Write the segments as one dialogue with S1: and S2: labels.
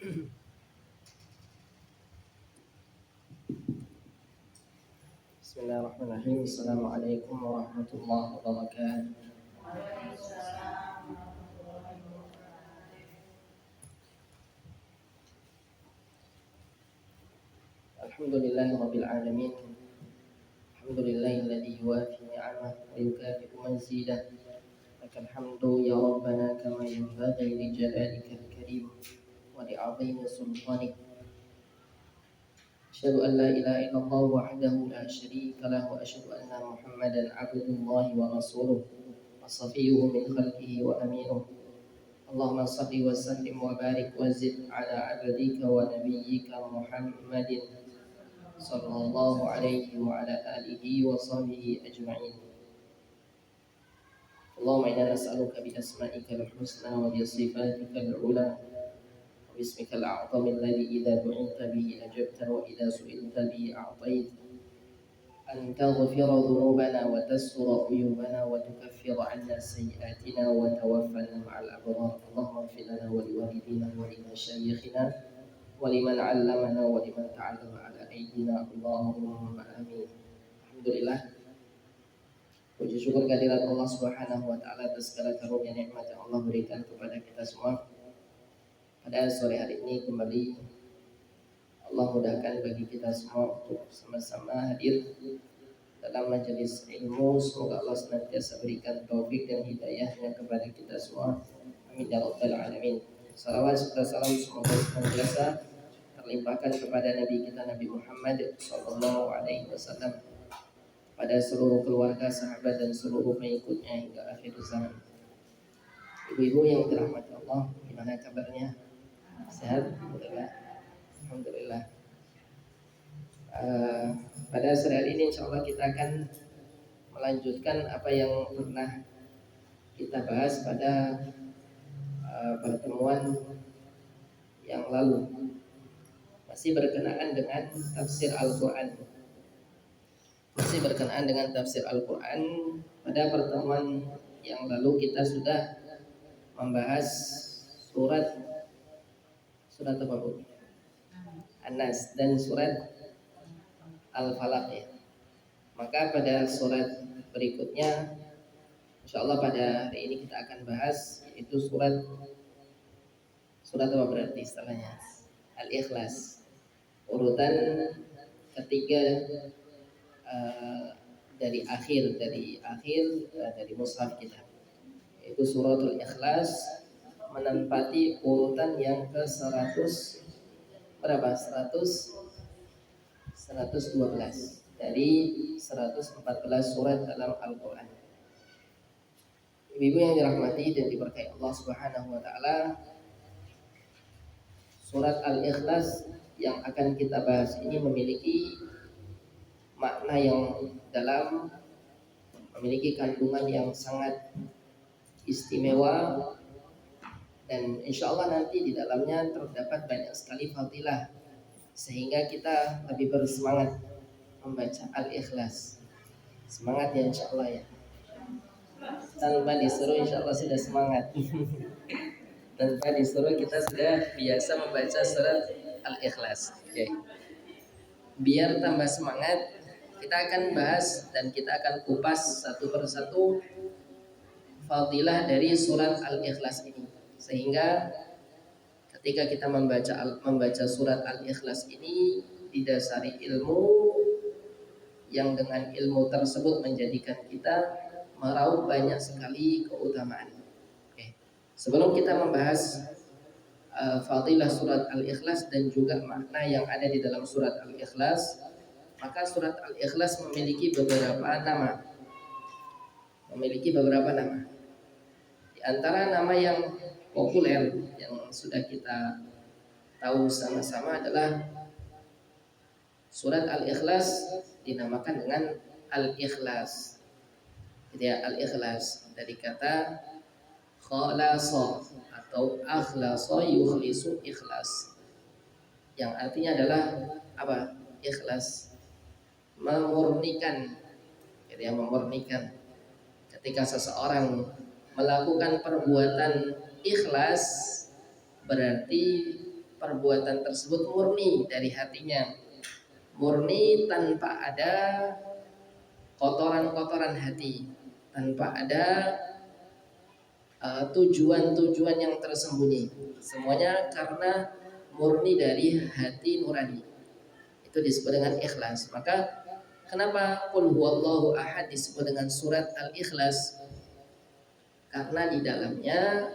S1: Bismillahirrahmanirrahim. Assalamualaikum warahmatullahi wabarakatuh. Alhamdulillahirabbil alamin. Alhamdulillahilladzi yuwafi ni'amahu wa yukafi'u mazidah. Lakal hamdu ya rabbana kama yanbaghi li jalalikal karim wa li 'azimi sultanik. Asyhadu an la ilaha illallah wahdahu la syarika lahu wa asyhadu anna Muhammadan 'abdullahi wa rasuluh wa safiyyuhu min khalqihi wa aminuh. Allahumma salli wa sallim wa barik wa zid ala abdika wa nabiyyika Muhammadin sallallahu alaihi wa ala alihi wa sahbihi ajma'in. Allahumma inna nas'aluka bi asma'ikal husna wa bi sifatikal ula wa bismikal a'zam alladhi idza du'ita bihi ajabta wa idza su'ilta bihi a'taita an taghfira dhunubana wa tastura uyubana wa tukaffira 'anna sayyi'atina wa tawaffana ma'al abrar. Allahumma ighfir lana wa liwalidina wa li masyayikhina wa liman 'allamana wa liman ta'allama 'ala aydina. Allahumma amin. Alhamdulillah, puji syukur kehadirat Allah Subhanahu wa taala atas segala karunia nikmat yang Allah berikan kepada kita semua. Pada sore hari ini kembali Allah mudahkan bagi kita semua untuk sama-sama hadir dalam majelis ilmu. Semoga Allah senantiasa berikan taufik dan hidayahnya kepada kita semua. Amin ya rabbal alamin. Salawat serta salam semoga senantiasa terlimpahkan kepada Nabi kita Nabi Muhammad sallallahu alaihi wasallam, pada seluruh keluarga, sahabat dan seluruh pengikutnya hingga akhir zaman. Ibu-ibu yang dirahmati Allah, gimana kabarnya? Sehat? Alhamdulillah. Alhamdulillah. Pada sore hari ini insya Allah kita akan melanjutkan apa yang pernah kita bahas pada pertemuan yang lalu. Masih berkenaan dengan tafsir Al-Quran. Pada pertemuan yang lalu kita sudah membahas surat apa Bu? An-Nas dan surat Al-Falaq ya. Maka pada surat berikutnya insyaallah pada hari ini kita akan bahas, yaitu surat apa berarti istilahnya? Al-Ikhlas. Urutan ketiga dari akhir dari mushaf kita, yaitu suratul Ikhlas menempati urutan yang ke 100 berapa? 112 dari 114 surat dalam Al-Quran. Ibu yang dirahmati dan diberkahi Allah Subhanahu wa taala, surat Al-Ikhlas yang akan kita bahas ini memiliki makna yang dalam, memiliki kandungan yang sangat istimewa, dan insya Allah nanti di dalamnya terdapat banyak sekali fadilah sehingga kita lebih bersemangat membaca Al-Ikhlas. Semangat ya insya Allah ya. Tanpa disuruh insya Allah sudah semangat. Tanpa disuruh kita sudah biasa membaca surat Al-Ikhlas. Oke. Biar tambah semangat, kita akan bahas dan kita akan kupas satu persatu fadilah dari surat Al-Ikhlas ini, sehingga ketika kita membaca surat Al-Ikhlas ini didasari ilmu yang dengan ilmu tersebut menjadikan kita meraup banyak sekali keutamaan. Oke. Sebelum kita membahas fadilah surat Al-Ikhlas dan juga makna yang ada di dalam surat Al-Ikhlas, maka surat Al-Ikhlas memiliki beberapa nama. Di antara nama yang populer yang sudah kita tahu sama-sama adalah surat Al-Ikhlas dinamakan dengan Al-Ikhlas. Jadi Al-Ikhlas dari kata khalasa atau akhlasa yukhlisu ikhlas, yang artinya adalah apa? Ikhlas, memurnikan. Jadi memurnikan. Ketika seseorang melakukan perbuatan ikhlas, berarti perbuatan tersebut murni dari hatinya, murni tanpa ada kotoran-kotoran hati, tanpa ada tujuan-tujuan yang tersembunyi. Semuanya karena murni dari hati nurani. Itu disebut dengan ikhlas. Maka kenapa Qul huwallahu ahad disebut dengan surat Al-Ikhlas? Karena di dalamnya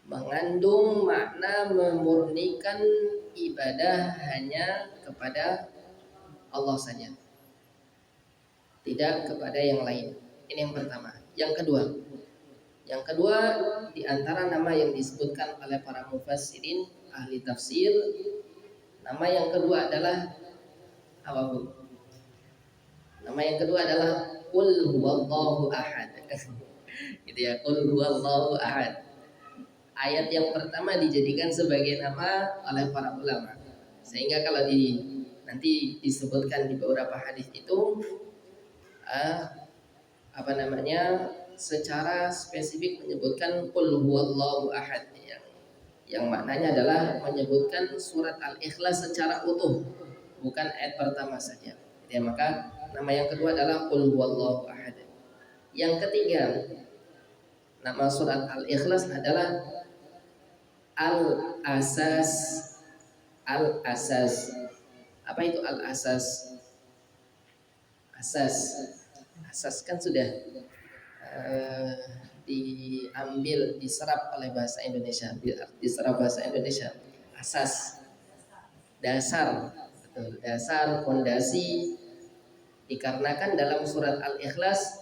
S1: mengandung makna memurnikan ibadah hanya kepada Allah saja, tidak kepada yang lain. Ini yang pertama. Yang kedua di antara nama yang disebutkan oleh para mufassirin ahli tafsir, nama yang kedua adalah apa Bu? Nama yang kedua adalah Qul huwallahu ahad. Gitu ya, Qul huwallahu ahad. Ayat yang pertama dijadikan sebagai nama oleh para ulama. Sehingga kalau nanti disebutkan di beberapa hadis itu secara spesifik menyebutkan Qul huwallahu ahad yang maknanya adalah menyebutkan surat Al-Ikhlas secara utuh, bukan ayat pertama saja. Ya, maka nama yang kedua adalah Qul huwallahu ahad. Yang ketiga, nama surat Al-Ikhlas adalah Al-Asas. Al-Asas. Apa itu Al-Asas? Asas kan sudah diserap oleh bahasa Indonesia, diserap bahasa Indonesia. Asas, dasar, betul, dasar, fondasi. Dikarenakan dalam surat Al-Ikhlas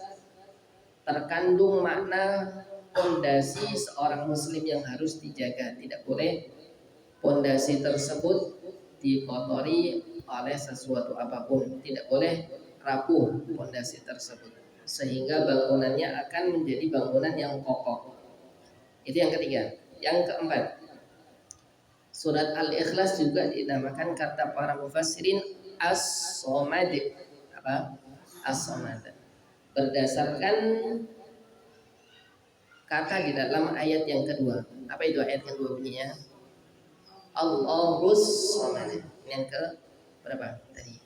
S1: terkandung makna fondasi seorang muslim yang harus dijaga. Tidak boleh fondasi tersebut dikotori oleh sesuatu apapun. Tidak boleh rapuh fondasi tersebut, sehingga bangunannya akan menjadi bangunan yang kokoh. Itu yang ketiga. Yang keempat, surat Al-Ikhlas juga dinamakan kata para mufassirin As-Somad. Apa? As-Somad. Berdasarkan kata di dalam ayat yang kedua. Apa itu ayat yang kedua bunyinya? Allahus Somad. Yang ke berapa tadi?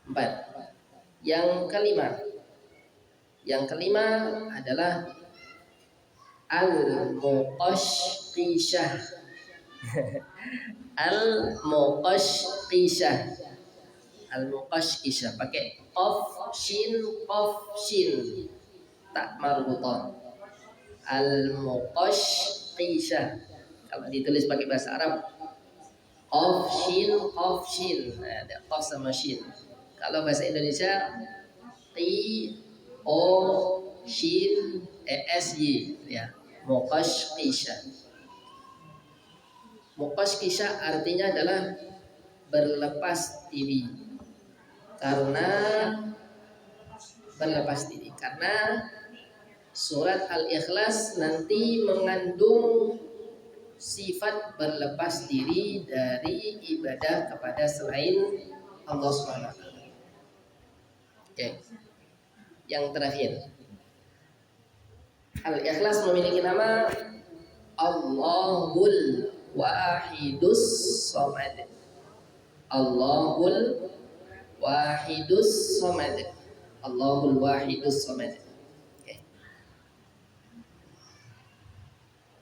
S1: 4. Yang kelima adalah Al-Muqashqishah. Al-Muqashqishah. Al-Muqashqishah pakai qaf shin tak marbutah. Al-Muqashqishah. Kalau ditulis pakai bahasa Arab qaf shin nah, ada qaf sama shin. Kalau bahasa Indonesia qi o shin es y ya, muqashqishah. Muqashqishah artinya adalah berlepas diri. Karena surat Al-Ikhlas nanti mengandung sifat berlepas diri dari ibadah kepada selain Allah SWT. Oke. Yang terakhir, Al-Ikhlas memiliki nama Allahul Wahidus Somad. Allahul Wahidus Somad. Allahul Wahidus Somad. Okay.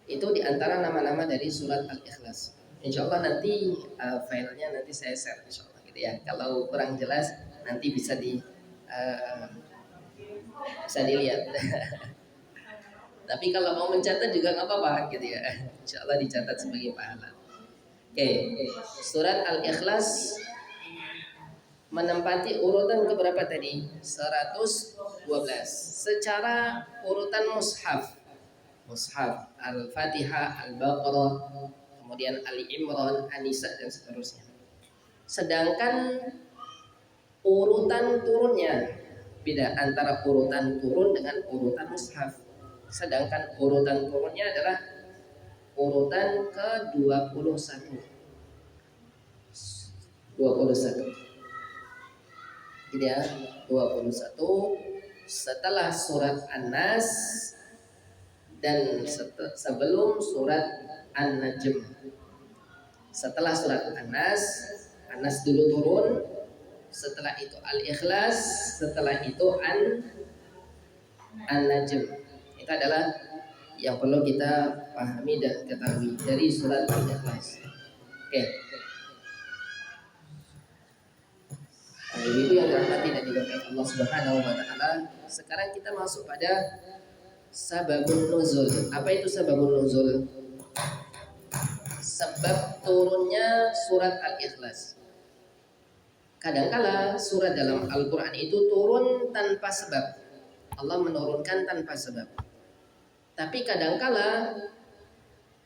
S1: Itu diantara nama-nama dari surat Al-Ikhlas. Insya Allah nanti filenya nanti saya share, insya Allah, gitu ya. Kalau kurang jelas nanti bisa dilihat. Tapi kalau mau mencatat juga nggak apa-apa, gitu ya. Insya Allah dicatat sebagai pahala. Oke, surat Al-Ikhlas menempati urutan keberapa tadi? 112 secara urutan mushaf. Al-Fatihah, Al-Baqarah, kemudian Ali Imran, An-Nisa dan seterusnya. Sedangkan urutan turunnya beda antara urutan turun dengan urutan mushaf. Sedangkan urutan turunnya adalah urutan ke-21. 21. Jadi ya, 21 setelah surat An-Nas dan sebelum surat An-Najm. Setelah surat An-Nas, An-Nas dulu turun, setelah itu Al-Ikhlas, setelah itu An-Najm. Itu adalah yang perlu kita pahami dan ketahui dari surat Al-Ikhlas. Oke. Ibu yang dirahmati dan diberkahi Allah Subhanahu wa taala, sekarang kita masuk pada sababun nuzul. Apa itu sababun nuzul? Sebab turunnya surat Al-Ikhlas. Kadangkala surat dalam Al-Quran itu turun tanpa sebab. Allah menurunkan tanpa sebab. Tapi kadangkala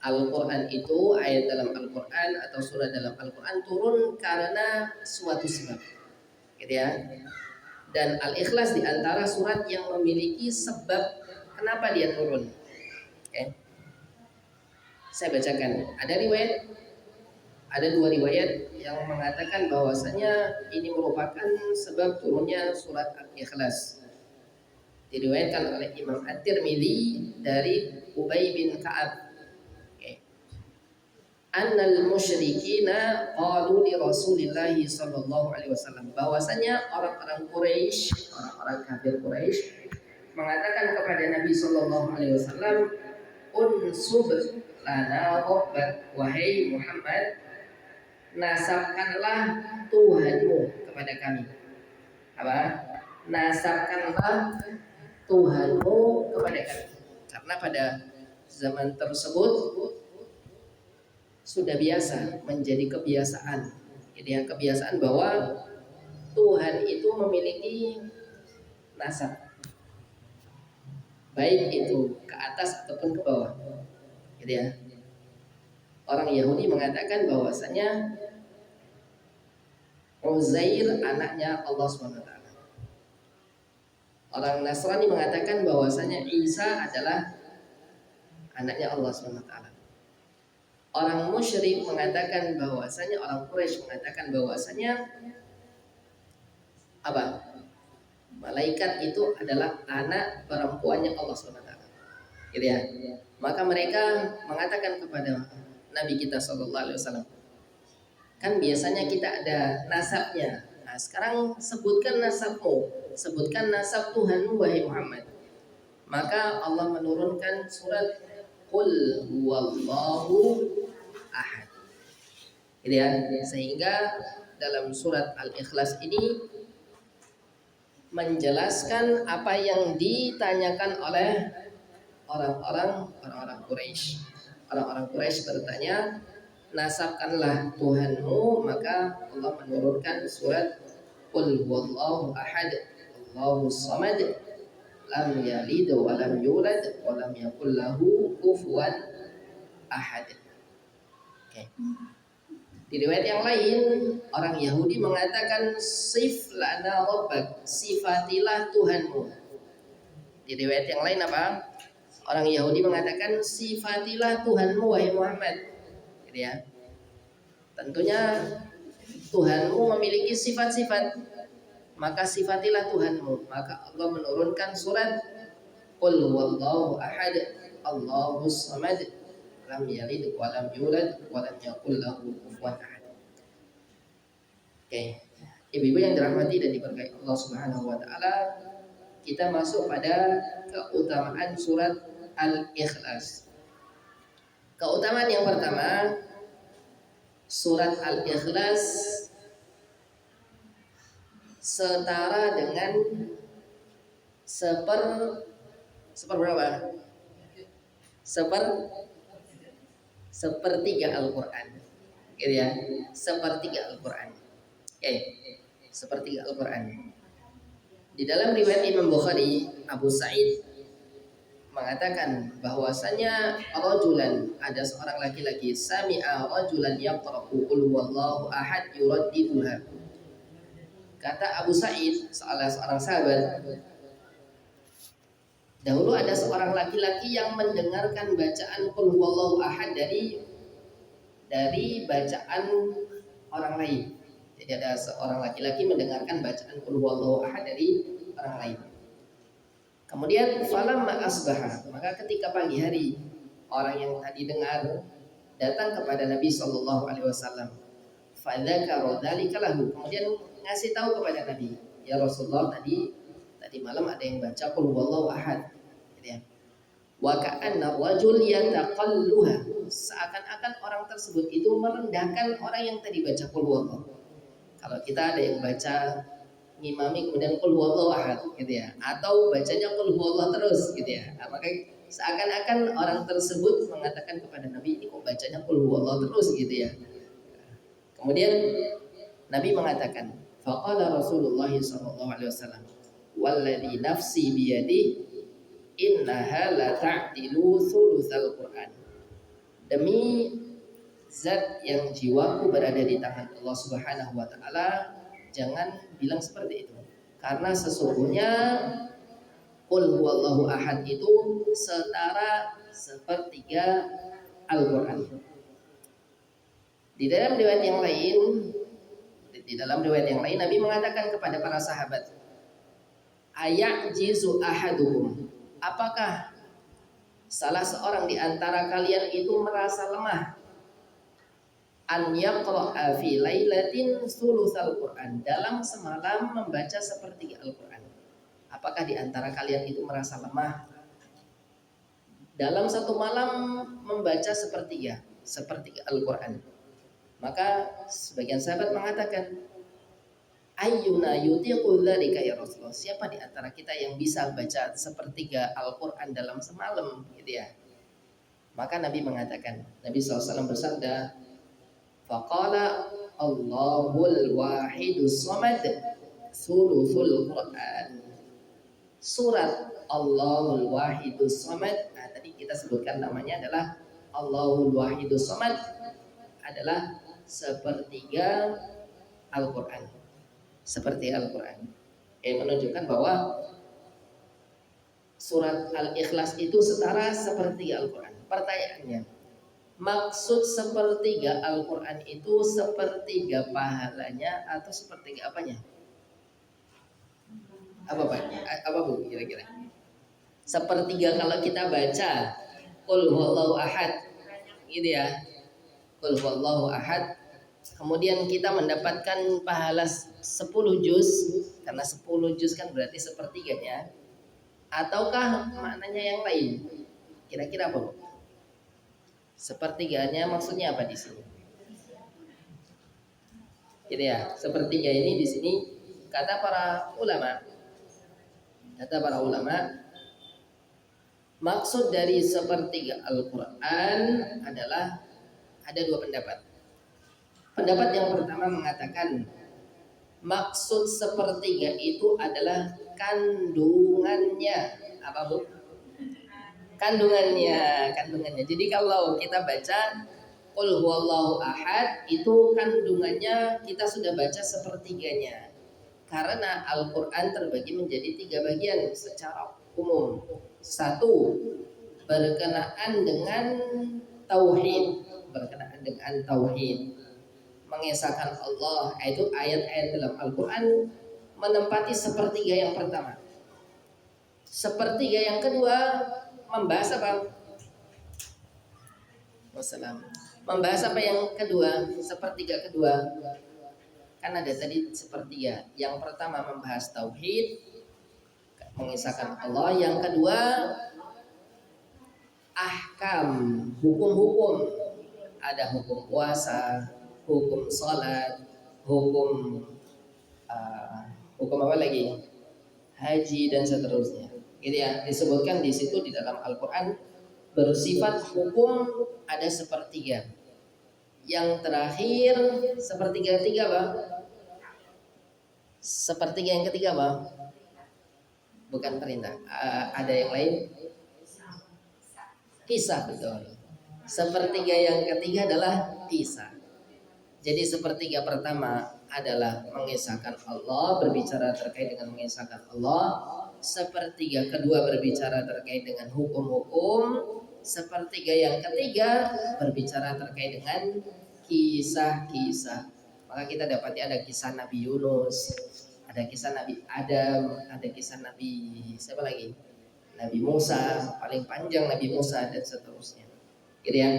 S1: Al-Quran itu, ayat dalam Al-Quran atau surat dalam Al-Quran turun karena suatu sebab, gitu ya. Dan Al-Ikhlas diantara surat yang memiliki sebab kenapa dia turun. Okay. Saya bacakan. Ada dua riwayat yang mengatakan bahwasanya ini merupakan sebab turunnya surat Al-Ikhlas. Diriwayatkan oleh Imam At-Tirmidzi dari Ubay bin Ka'ab. Annal musyrikina qalu li Rasulillah sallallahu alaihi wasallam, bahwasanya orang-orang Quraisy, orang-orang kafir Quraisy mengatakan kepada Nabi sallallahu alaihi wasallam, unsub lana rabbak, wahai Muhammad, nasabkanlah Tuhanmu kepada kami. Apa? Nasabkanlah Tuhanmu kepada kami. Karena pada zaman tersebut sudah biasa, menjadi kebiasaan. Jadi kebiasaan bahwa Tuhan itu memiliki nasab, baik itu ke atas ataupun ke bawah. Gitu ya. Orang Yahudi mengatakan bahwasanya Uzair anaknya Allah SWT. Orang Nasrani mengatakan bahwasanya Isa adalah anaknya Allah SWT. Orang musyrik mengatakan bahwasanya, orang Quraisy mengatakan bahwasanya apa? Malaikat itu adalah anak perempuannya Allah SWT. Gitu ya. Maka mereka mengatakan kepada Nabi kita SAW, kan biasanya kita ada nasabnya. Nah, sekarang sebutkan nasabmu, sebutkan nasab Tuhanmu wahai Muhammad. Maka Allah menurunkan surat Qul huwallahu ahad. Gitu ya. Sehingga dalam surat Al-Ikhlas ini menjelaskan apa yang ditanyakan oleh orang-orang Quraisy. Orang-orang Quraisy bertanya, nasabkanlah Tuhanmu, maka Allah menurunkan surat Qul huwallahu ahad, Allahus samad, lam yalid wa lam yulad wa lam yakul lahu kufuwan ahad. Okay. Di riwayat yang lain, orang Yahudi mengatakan sif lana rabbak, sifatilah Tuhanmu. Di riwayat yang lain apa? Orang Yahudi mengatakan sifatilah Tuhanmu wahai Muhammad. Gitu ya. Tentunya Tuhanmu memiliki sifat-sifat, maka sifatilah Tuhanmu. Maka Allah menurunkan surat Qul huwallahu ahad, Allahus samad, lam yalid wa lam yulad wa lam yakul lahu kufuwan ahad. Oke. Ibu-ibu yang dirahmati dan diberkahi Allah Subhanahu wa taala, kita masuk pada keutamaan surat Al-Ikhlas. Keutamaan yang pertama, surat Al-Ikhlas setara dengan sepertiga Al-Quran, gitu ya, sepertiga Al-Quran. Sepertiga Al-Quran. Di dalam riwayat Imam Bukhari, Abu Sa'id mengatakan bahwasanya rajulan, ada seorang laki-laki, sami'a rajulan yaqra'u qul huwallahu ahad yuraddiduha. Kata Abu Sa'id, salah seorang sahabat, dahulu ada seorang laki-laki yang mendengarkan bacaan qul huwallahu ahad dari bacaan orang lain. Jadi ada seorang laki-laki mendengarkan bacaan qul huwallahu ahad dari orang lain. Kemudian falamma asbaha, maka ketika pagi hari orang yang tadi dengar datang kepada Nabi Shallallahu Alaihi Wasallam. Fadzakara dzalika lahu, kemudian ngasih tahu kepada Nabi, ya Rasulullah, tadi malam ada yang baca qul huwallahu ahad, gitu ya. Wa ka'anna rajul yataqalluha, seakan-akan orang tersebut itu merendahkan orang yang tadi baca qul huwallahu. Kalau kita ada yang baca ngimami kemudian qul huwallahu ahad, gitu ya, atau bacanya qul huwallahu terus, gitu ya. Nah, maka seakan-akan orang tersebut mengatakan kepada Nabi, ini kok bacanya qul huwallahu terus, gitu ya. Kemudian Nabi mengatakan, faqala Rasulullah sallallahu alaihi wasallam, walladzi nafsi biyadihi innaha la ta'dilu thulutsal Qur'an. Demi zat yang jiwaku berada di tangan Allah Subhanahu wa taala, jangan bilang seperti itu. Karena sesungguhnya qul huwallahu ahad itu setara sepertiga Al-Qur'an. Di dalam riwayat yang lain Nabi mengatakan kepada para sahabat, ayajizu ahaduhum, apakah salah seorang di antara kalian itu merasa lemah an yaqra'a fi lailatin thulutsal Qur'an, dalam semalam membaca sepertiga Al-Qur'an. Apakah di antara kalian itu merasa lemah dalam satu malam membaca sepertiga Al-Qur'an? Maka sebagian sahabat mengatakan, ayyuna yutiqu dzalika ya Rasulullah, siapa di antara kita yang bisa baca sepertiga Al-Qur'an dalam semalam, gitu ya. Maka Nabi mengatakan, Nabi SAW bersabda, faqala Allahul wahidus samad thuluthul Qur'an. Surat Allahul wahidus samad, nah tadi kita sebutkan namanya adalah Allahul wahidus samad, adalah sepertiga Al-Quran, seperti Al-Quran, yang menunjukkan bahwa surat Al-Ikhlas itu setara sepertiga Al-Quran. Pertanyaannya, maksud sepertiga Al-Quran itu sepertiga pahalanya atau sepertiga apanya? Apa Pak? Apa Bu kira-kira? Sepertiga kalau kita baca qul huwallahu ahad, gitu ya, qul huwallahu ahad, kemudian kita mendapatkan pahala 10 juz, karena 10 juz kan berarti sepertiganya, ataukah maknanya yang lain? Kira-kira apa, Bu? Sepertiganya maksudnya apa di sini? Gitu ya, sepertiga ini di sini kata para ulama, maksud dari sepertiga Al-Quran adalah ada dua pendapat. Pendapat yang pertama mengatakan maksud sepertiga itu adalah kandungannya. Apa Bu? Kandungannya. Jadi kalau kita baca qul huwallahu ahad, itu kandungannya kita sudah baca sepertiganya. Karena Al-Quran terbagi menjadi 3 bagian secara umum. 1, berkenaan dengan tauhid, mengesahkan Allah, itu ayat-ayat dalam Al-Quran menempati sepertiga yang pertama. Sepertiga yang kedua membahas apa? Wassalam. Membahas apa yang kedua? Sepertiga kedua. Kan ada tadi sepertiga. Yang pertama membahas tauhid, mengesahkan Allah. Yang kedua ahkam, hukum-hukum. Ada hukum puasa, hukum sholat, hukum apa lagi? Haji dan seterusnya. Gitu ya, disebutkan di situ di dalam Al-Quran bersifat hukum ada sepertiga. Yang terakhir sepertiga ketiga, Bang. Sepertiga yang ketiga, Bang. Bukan perintah. Ada yang lain? Kisah, betul. Sepertiga yang ketiga adalah kisah. Jadi sepertiga pertama adalah mengesahkan Allah, berbicara terkait dengan mengesahkan Allah. Sepertiga kedua berbicara terkait dengan hukum-hukum. Sepertiga yang ketiga berbicara terkait dengan kisah-kisah. Maka kita dapati ada kisah Nabi Yunus, ada kisah Nabi Adam, ada kisah Nabi siapa lagi? Nabi Musa, paling panjang Nabi Musa dan seterusnya. Gitu ya.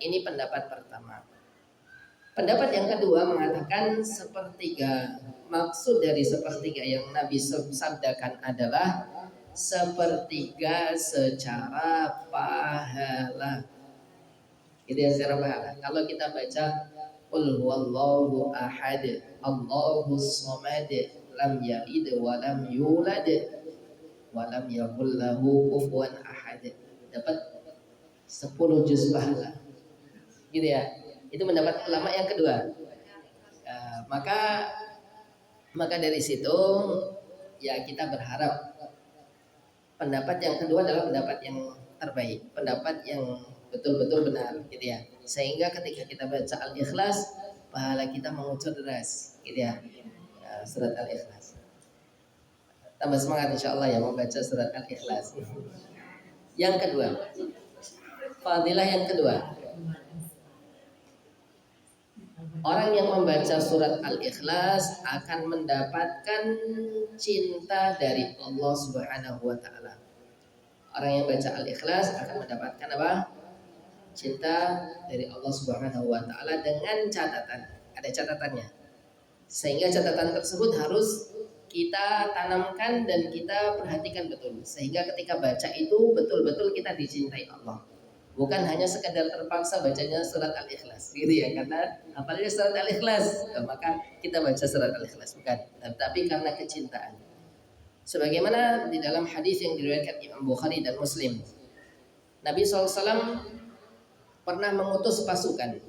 S1: Ini pendapat pertama. Pendapat yang kedua mengatakan sepertiga. Maksud dari sepertiga yang Nabi sabdakan adalah sepertiga secara pahala. Itu yang secara pahala. Kalau kita baca Qul huwallahu ahad, Allahus samad, lam yalid wa lam yulad wa lam yakul lahu kufuwan ahad. Dapat 10 juz pahala. Gitu ya. Itu pendapat ulama yang kedua. Maka dari situ ya kita berharap pendapat yang kedua adalah pendapat yang terbaik, pendapat yang betul-betul benar, gitu ya. Sehingga ketika kita baca Al-Ikhlas, pahala kita mengucur deras, gitu ya. Surat Al-Ikhlas. Tambah semangat insya Allah ya membaca surat Al-Ikhlas. Yang kedua, fadilah yang kedua. Orang yang membaca surat Al-Ikhlas akan mendapatkan cinta dari Allah Subhanahu wa taala. Orang yang baca Al-Ikhlas akan mendapatkan apa? Cinta dari Allah Subhanahu wa taala dengan catatan. Ada catatannya. Sehingga catatan tersebut harus kita tanamkan dan kita perhatikan betul. Sehingga ketika baca itu betul-betul kita dicintai Allah. Bukan hanya sekedar terpaksa bacanya surat Al-Ikhlas, gitu ya, karena apalagi surat Al-Ikhlas, maka kita baca surat Al-Ikhlas, bukan, tapi karena kecintaan. Sebagaimana di dalam hadis yang diriwayatkan Imam Bukhari dan Muslim, Nabi SAW pernah mengutus pasukan.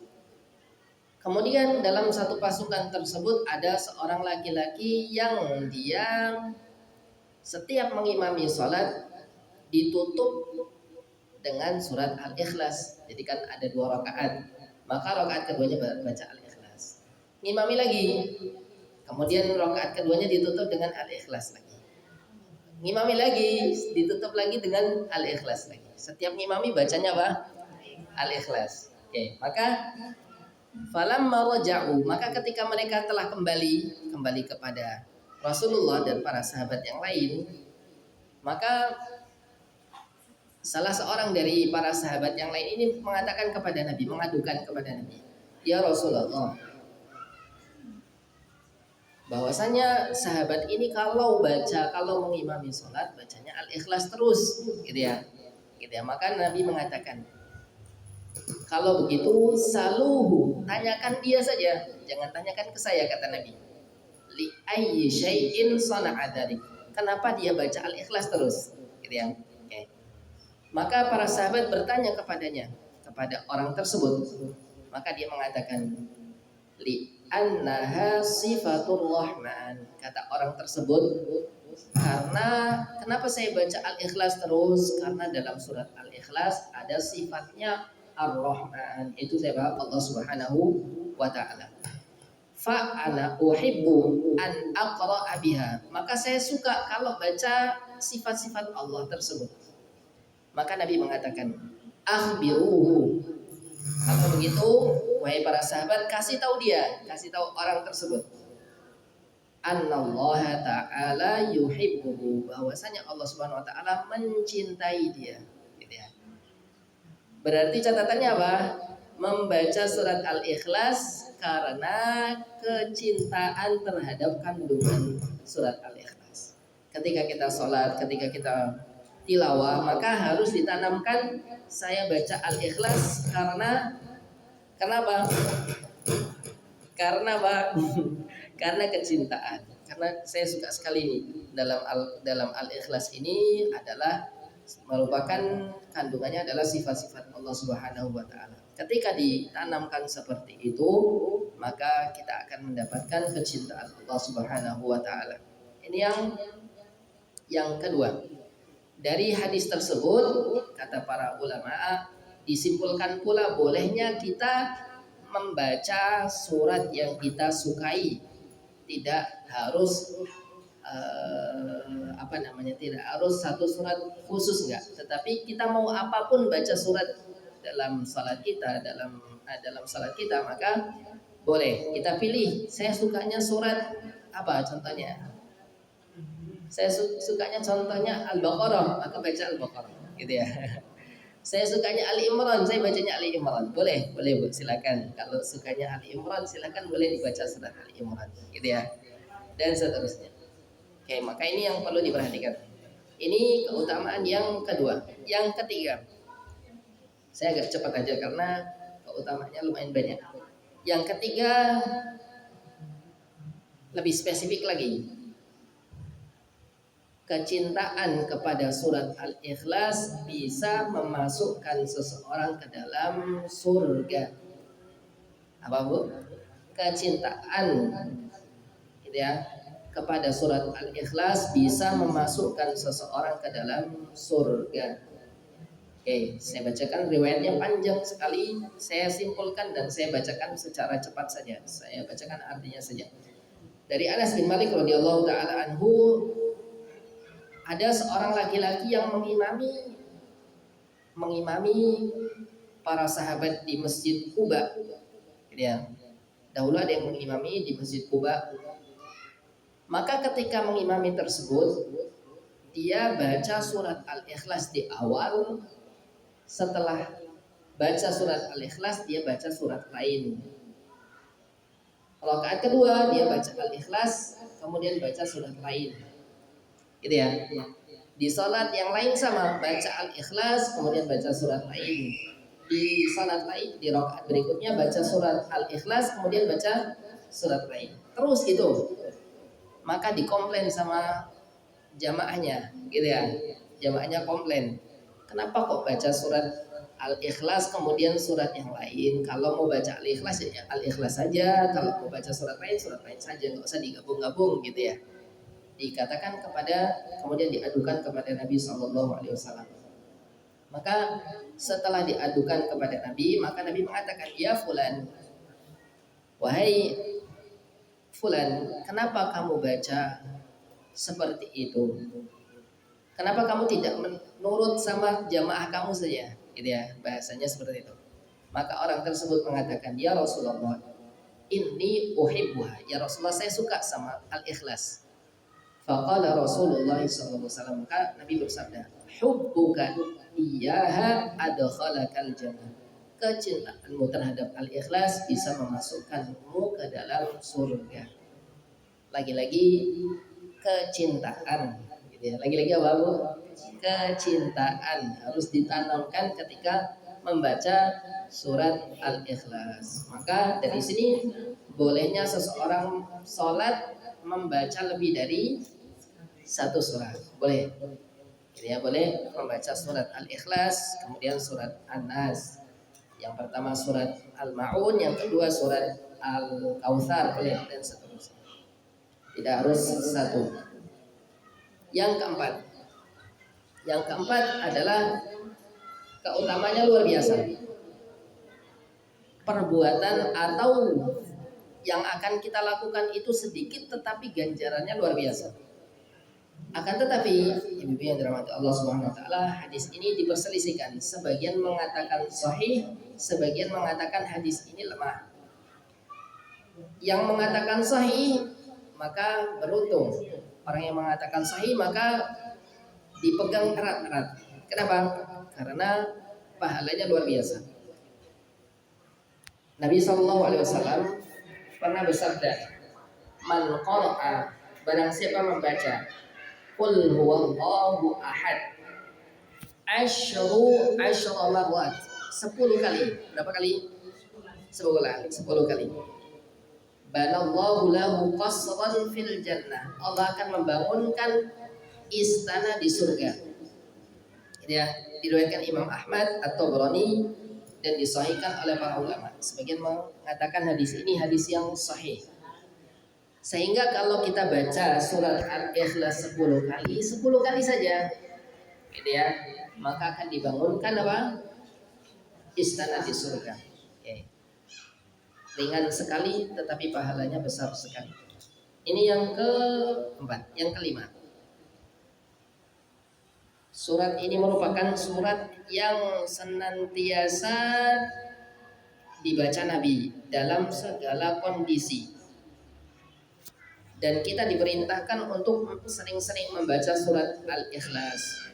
S1: Kemudian dalam satu pasukan tersebut ada seorang laki-laki yang dia setiap mengimami sholat ditutup dengan surat Al-Ikhlas. Jadi kan ada 2 rakaat, maka rakaat keduanya baca Al-Ikhlas. Ngimami lagi, kemudian rakaat keduanya ditutup dengan Al-Ikhlas lagi. Ngimami lagi, ditutup lagi dengan Al-Ikhlas lagi. Setiap ngimami bacanya apa? Al-Ikhlas. Oke, maka falamma raja'u, maka ketika mereka telah kembali kepada Rasulullah dan para sahabat yang lain, maka salah seorang dari para sahabat yang lain ini mengatakan kepada Nabi, mengadukan kepada Nabi, ya Rasulullah, bahwasanya sahabat ini kalau mengimami sholat bacanya Al-Ikhlas terus, gitu ya. Maka Nabi mengatakan, kalau begitu saluhu, tanyakan dia saja, jangan tanyakan ke saya, kata Nabi. Li ayyi syai'in sana'a dzalik. Kenapa dia baca Al-Ikhlas terus? Gitu ya. Maka para sahabat bertanya kepadanya, kepada orang tersebut. Maka dia mengatakan, li annaha sifatur rahman. Kata orang tersebut, karena kenapa saya baca Al-Ikhlas terus? Karena dalam surat Al-Ikhlas ada sifatnya Ar-Rahman. Itu saya bahas Allah Subhanahu wa taala. Fa ana uhibbu an aqra'a biha. Maka saya suka kalau baca sifat-sifat Allah tersebut. Maka Nabi mengatakan, akhbiruhu. Kalau begitu, wahai para sahabat, kasih tahu orang tersebut, annallaha ta'ala yuhibbuhu, bahwasanya Allah Subhanahu wa taala mencintai dia. Gitu ya. Berarti catatannya apa? Membaca surat Al-Ikhlas karena kecintaan terhadap kandungan surat Al-Ikhlas. Ketika kita sholat, ketika kita tilawah, maka harus ditanamkan saya baca Al-Ikhlas karena kenapa? Karena apa? Karena kecintaan. Karena saya suka sekali ini dalam Al-Ikhlas ini adalah merupakan kandungannya adalah sifat-sifat Allah Subhanahu wa taala. Ketika ditanamkan seperti itu, maka kita akan mendapatkan kecintaan Allah Subhanahu wa taala. Ini yang kedua. Dari hadis tersebut, kata para ulama, disimpulkan pula bolehnya kita membaca surat yang kita sukai. Tidak harus tidak harus satu surat khusus, enggak. Tetapi kita mau apapun baca surat dalam salat kita, dalam salat kita, maka boleh kita pilih. Saya sukanya surat apa contohnya? Saya sukanya contohnya Al-Baqarah, maka baca Al-Baqarah, gitu ya. Saya sukanya Ali Imran, saya bacanya Ali Imran. Boleh, boleh Bu, silakan. Kalau sukanya Ali Imran, silakan boleh dibaca surat Ali Imran, gitu ya. Dan seterusnya. Oke, maka ini yang perlu diperhatikan. Ini keutamaan yang kedua. Yang ketiga, saya agak cepat aja karena keutamaannya lumayan banyak. Yang ketiga, lebih spesifik lagi. Kecintaan kepada surat Al-Ikhlas bisa memasukkan seseorang ke dalam surga. Apa Bu? Kecintaan gitu ya, kepada surat Al-Ikhlas bisa memasukkan seseorang ke dalam surga. Oke, saya bacakan riwayatnya panjang sekali. Saya simpulkan dan saya bacakan secara cepat saja. Saya bacakan artinya saja. Dari Anas bin Malik radhiyallahu taala anhu, ada seorang laki-laki yang mengimami para sahabat di Masjid Quba. Ya. Dahulu ada yang mengimami di Masjid Quba. Maka ketika mengimami tersebut, dia baca surat Al-Ikhlas di awal. Setelah baca surat Al-Ikhlas, dia baca surat lain. Rakaat kedua dia baca Al-Ikhlas, kemudian baca surat lain. Gitu ya. Di salat yang lain sama, baca Al-Ikhlas kemudian baca surat lain. Di salat lain, di rakaat berikutnya baca surat Al-Ikhlas kemudian baca surat lain. Terus gitu. Maka dikomplain sama jamaahnya, gitu ya. Jamaahnya komplain. Kenapa kok baca surat Al-Ikhlas kemudian surat yang lain? Kalau mau baca Al-Ikhlas ya Al-Ikhlas saja, kalau mau baca surat lain saja, nggak usah digabung-gabung gitu ya. Dikatakan kemudian diadukan kepada Nabi SAW. Maka setelah diadukan kepada Nabi, maka Nabi mengatakan, ya Fulan, wahai Fulan, kenapa kamu baca seperti itu? Kenapa kamu tidak menurut sama jamaah kamu saja? Gitu ya, bahasanya seperti itu. Maka orang tersebut mengatakan, ya Rasulullah, inni uhibbuha. Ya Rasulullah, saya suka sama Al-Ikhlas. Faqala Rasulullah SAW, maka Nabi bersabda, hubbuka iyyaha adkhalakal jannah. Kecintaanmu terhadap Al-Ikhlas bisa memasukkanmu ke dalam surga. Lagi-lagi kecintaan, gitu ya. Lagi-lagi apa Bu? Kecintaan harus ditanamkan ketika membaca surat Al-Ikhlas. Maka dari sini bolehnya seseorang sholat membaca lebih dari satu surat, boleh. Jadi ya boleh membaca surat Al-Ikhlas, kemudian surat An-Nas. Yang pertama surat Al-Ma'un, yang kedua surat Al-Kautsar, boleh, dan seterusnya. Tidak harus satu. Yang keempat adalah keutamanya luar biasa. Perbuatan atau yang akan kita lakukan itu sedikit tetapi ganjarannya luar biasa. Akan tetapi, ibu-ibu yang dirahmati Allah Subhanahu wa taala, hadis ini diperselisihkan. Sebagian mengatakan sahih, sebagian mengatakan hadis ini lemah. Yang mengatakan sahih maka beruntung. Orang yang mengatakan sahih maka dipegang erat-erat. Kenapa? Karena pahalanya luar biasa. Nabi SAW pernah bersabda, man qara'a, barang siapa membaca qul huwallahu ahad asyru marrat, 10 kali. Berapa kali? 10 kali. Banallahu lahu qasran fil jannah, Allah akan membangunkan istana di surga. Ya, diriwayatkan Imam Ahmad atau Tabrani dan disahihkan oleh para ulama. Sebagian mengatakan hadis ini hadis yang sahih. Sehingga kalau kita baca surat Al-Ikhlas 10 kali saja, gitu ya, maka akan dibangunkan apa? Istana di surga. Okay. Ringan sekali tetapi pahalanya besar sekali. Ini yang keempat, yang kelima. Surat ini merupakan surat yang senantiasa dibaca Nabi dalam segala kondisi. Dan kita diperintahkan untuk sering-sering membaca surat Al-Ikhlas.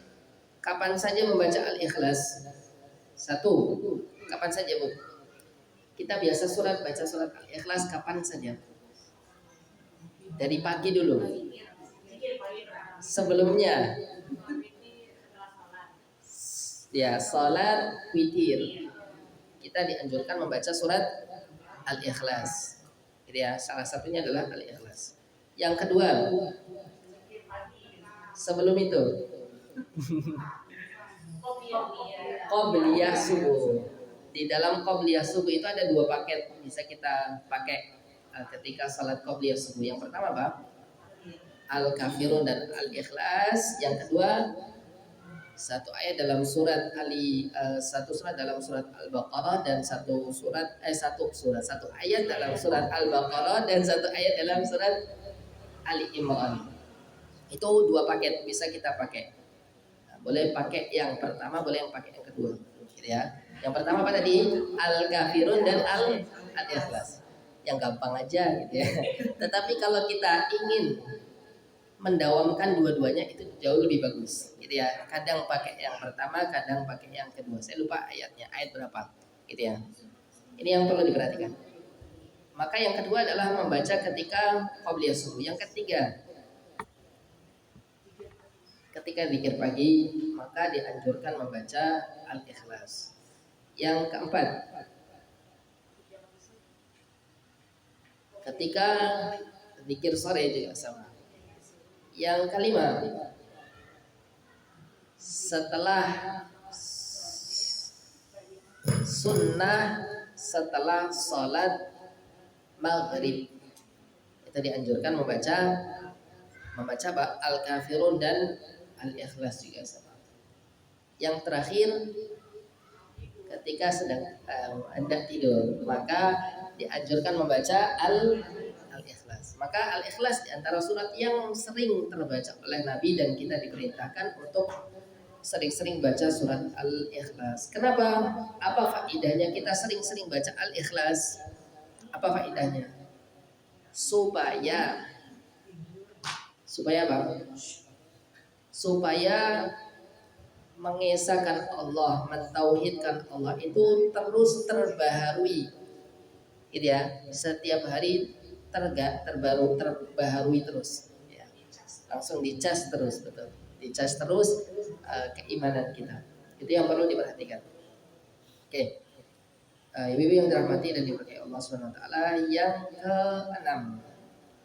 S1: Kapan saja membaca Al-Ikhlas? Satu, kapan saja Bu? Kita biasa baca surat Al-Ikhlas kapan saja? Dari pagi dulu. Sebelumnya, ya salat witir. Kita dianjurkan membaca surat Al-Ikhlas. Jadi ya, salah satunya adalah Al-Ikhlas. Yang kedua, sebelum itu, Qobliyah subuh. Di dalam Qobliyah subuh itu ada 2 paket bisa kita pakai ketika salat Qobliyah subuh. Yang pertama apa? Al-Kafirun dan Al-Ikhlas. Yang kedua, satu ayat dalam surat satu surat dalam surat Al-Baqarah dan satu ayat dalam surat Al-Baqarah dan satu ayat dalam surat Ali Imran. Itu 2 paket bisa kita pakai. Nah, boleh pakai yang pertama, boleh yang pakai yang kedua. Gitu ya. Yang pertama apa tadi? Al-Kafirun dan Al-Ikhlas. Yang gampang aja gitu ya. Tetapi kalau kita ingin mendawamkan dua-duanya itu jauh lebih bagus gitu ya. Kadang pakai yang pertama, kadang pakai yang kedua. Saya lupa ayatnya, ayat berapa gitu ya. Ini yang perlu diperhatikan. Maka yang kedua adalah membaca ketika Qobliyah subuh. Yang ketiga, ketika zikir pagi maka dianjurkan membaca Al-Ikhlas. Yang keempat, ketika zikir sore juga sama. Yang kelima, setelah sunnah setelah sholat maghrib itu dianjurkan membaca Al-Kafirun dan Al-Ikhlas juga sama. Yang terakhir, ketika sedang hendak tidur maka dianjurkan membaca Al-Ikhlas. Maka Al-Ikhlas di antara surat yang sering terbaca oleh Nabi dan kita diperintahkan untuk sering-sering baca surat Al-Ikhlas. Kenapa? Apa faedahnya kita sering-sering baca Al-Ikhlas? Apa faedahnya? Supaya apa? Supaya mengesahkan Allah, mentauhidkan Allah itu terus terbaharui. Gitu ya. Setiap hari terbaharui terus ya. Langsung dicas terus, betul. Dicas terus keimanan kita. Itu yang perlu diperhatikan. Oke. Ibu-ibu yang dirahmati dan diberkahi Allah Subhanahu wa taala, yang keenam,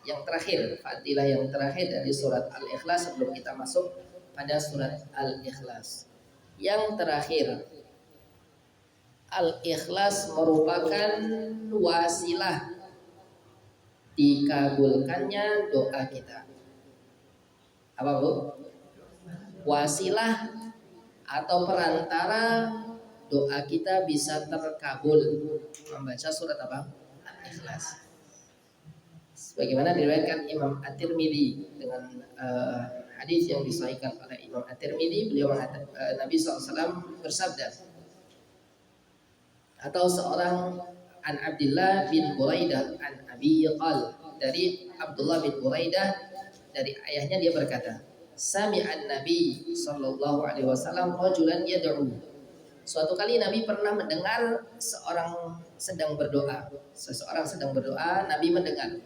S1: yang terakhir, fadilah yang terakhir dari surat Al-Ikhlas sebelum kita masuk pada surat Al-Ikhlas. Yang terakhir, Al-Ikhlas merupakan wasilah dikabulkannya doa kita. Apa Bu? Wasilah atau perantara doa kita bisa terkabul membaca surat apa? Al-Ikhlas. Sebagaimana diriwayatkan Imam At-Tirmidzi dengan hadis yang disahihkan oleh Imam At-Tirmidzi, beliau mengatakan Nabi SAW bersabda, atau seorang an Abdullah bin Buraidah an Abi qal, dari Abdullah bin Buraidah dari ayahnya dia berkata, sami'an Nabi sallallahu alaihi wasallam rajulan yad'u. Suatu kali Nabi pernah mendengar seseorang sedang berdoa, Nabi mendengar.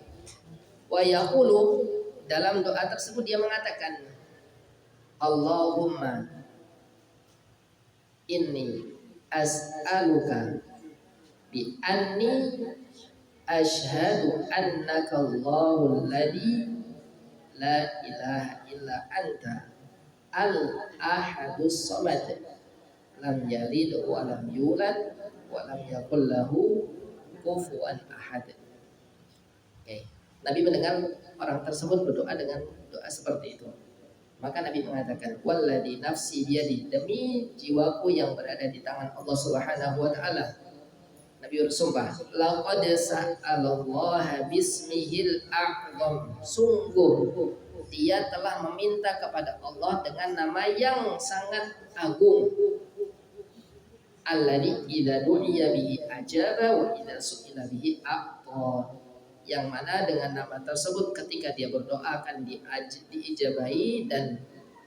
S1: Wa yaqulu, dalam doa tersebut dia mengatakan, Allahumma inni as'aluka bi anni ashhadu annaka Allahul ladzi la ilaha illa anta al-ahadus samad lam yalid wa lam yulad wa lam yakul lahu kufuwan ahad. Okay. Nabi mendengar orang tersebut berdoa dengan doa seperti itu. Maka Nabi mengatakan, walladzi nafsi biyadi, demi jiwaku yang berada di tangan Allah Subhanahu wa taala. Nabi bersumpah, laqad sa'alallaha bismihil a'zam. Sungguh dia telah meminta kepada Allah dengan nama yang sangat agung. Alladzi idza du'iya bihi ajaba wa idza su'ila bihi a'ta. Yang mana dengan nama tersebut ketika dia berdoa akan diijabahi dan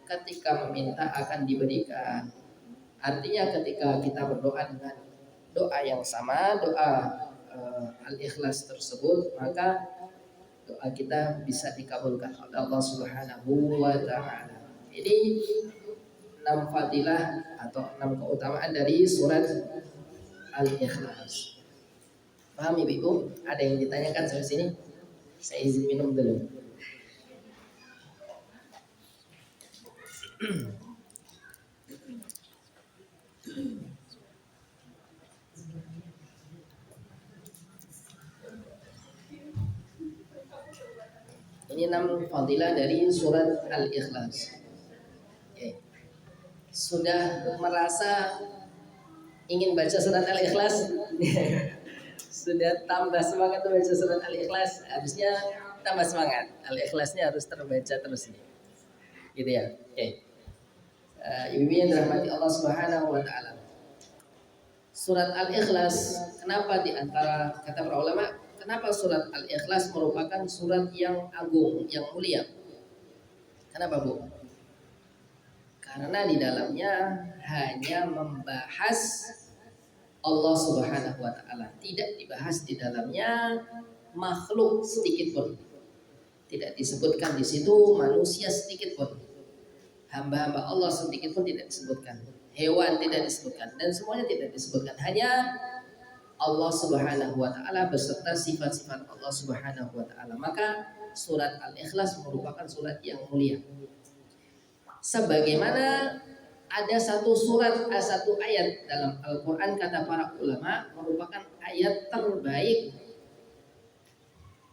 S1: ketika meminta akan diberikan. Artinya ketika kita berdoa dengan doa yang sama, doa al-ikhlas tersebut, maka doa kita bisa dikabulkan oleh Allah Subhanahu wa taala. Ini 6 fadilah atau 6 keutamaan dari surat Al-Ikhlas. Paham Ibu? Ada yang ditanyakan sampai sini? Saya izin minum dulu. Ini 6 fadilah dari surat Al-Ikhlas. Oke. Sudah merasa ingin baca surat Al-Ikhlas? Sudah tambah semangat baca surat Al-Ikhlas? Harusnya tambah semangat. Al-Ikhlasnya harus terbaca terus nih. Gitu ya. Oke. Ibu yang dirahmati Allah Subhanahu wa taala. Surat Al-Ikhlas, kenapa di antara kata para ulama, kenapa surat Al-Ikhlas merupakan surat yang agung, yang mulia? Kenapa, Bu? Karena di dalamnya hanya membahas Allah Subhanahu wa taala. Tidak dibahas di dalamnya makhluk sedikit pun. Tidak disebutkan di situ manusia sedikit pun. Hamba-hamba Allah sedikit pun tidak disebutkan. Hewan tidak disebutkan dan semuanya tidak disebutkan. Hanya Allah Subhanahu wa taala beserta sifat-sifat Allah Subhanahu wa taala. Maka surat Al-Ikhlas merupakan surat yang mulia. Sebagaimana ada satu ayat dalam Al-Qur'an, kata para ulama, merupakan ayat terbaik,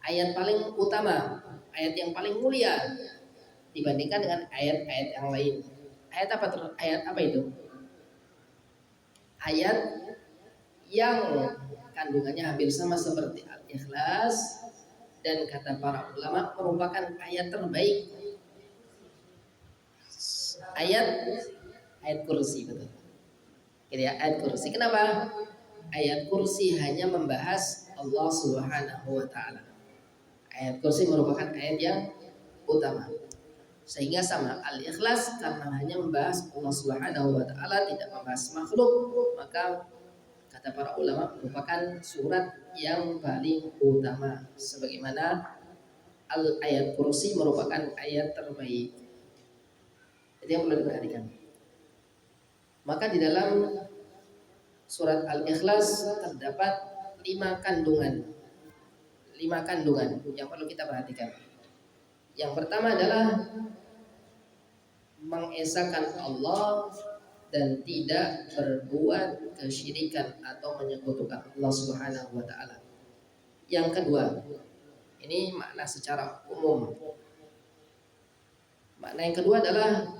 S1: ayat paling utama, ayat yang paling mulia dibandingkan dengan ayat-ayat yang lain. Ayat apa itu? Ayat yang kandungannya hampir sama seperti Al-Ikhlas, dan kata para ulama merupakan ayat terbaik. Ayat kursi, betul. Gitu ya, ayat kursi. Kenapa? Ayat kursi hanya membahas Allah Subhanahu wa taala. Ayat kursi merupakan ayat yang utama. Sehingga sama Al-Ikhlas karena hanya membahas Allah Subhanahu wa taala, tidak membahas makhluk, maka kata para ulama merupakan surat yang paling utama. Sebagaimana ayat kursi merupakan ayat terbaik. Itu yang perlu diperhatikan. Maka di dalam surat Al-Ikhlas terdapat 5 kandungan. 5 kandungan yang perlu kita perhatikan. Yang pertama adalah mengesahkan Allah dan tidak berbuat kesyirikan atau menyekutukan Allah Subhanahu wa taala. Yang kedua, ini makna secara umum. Makna yang kedua adalah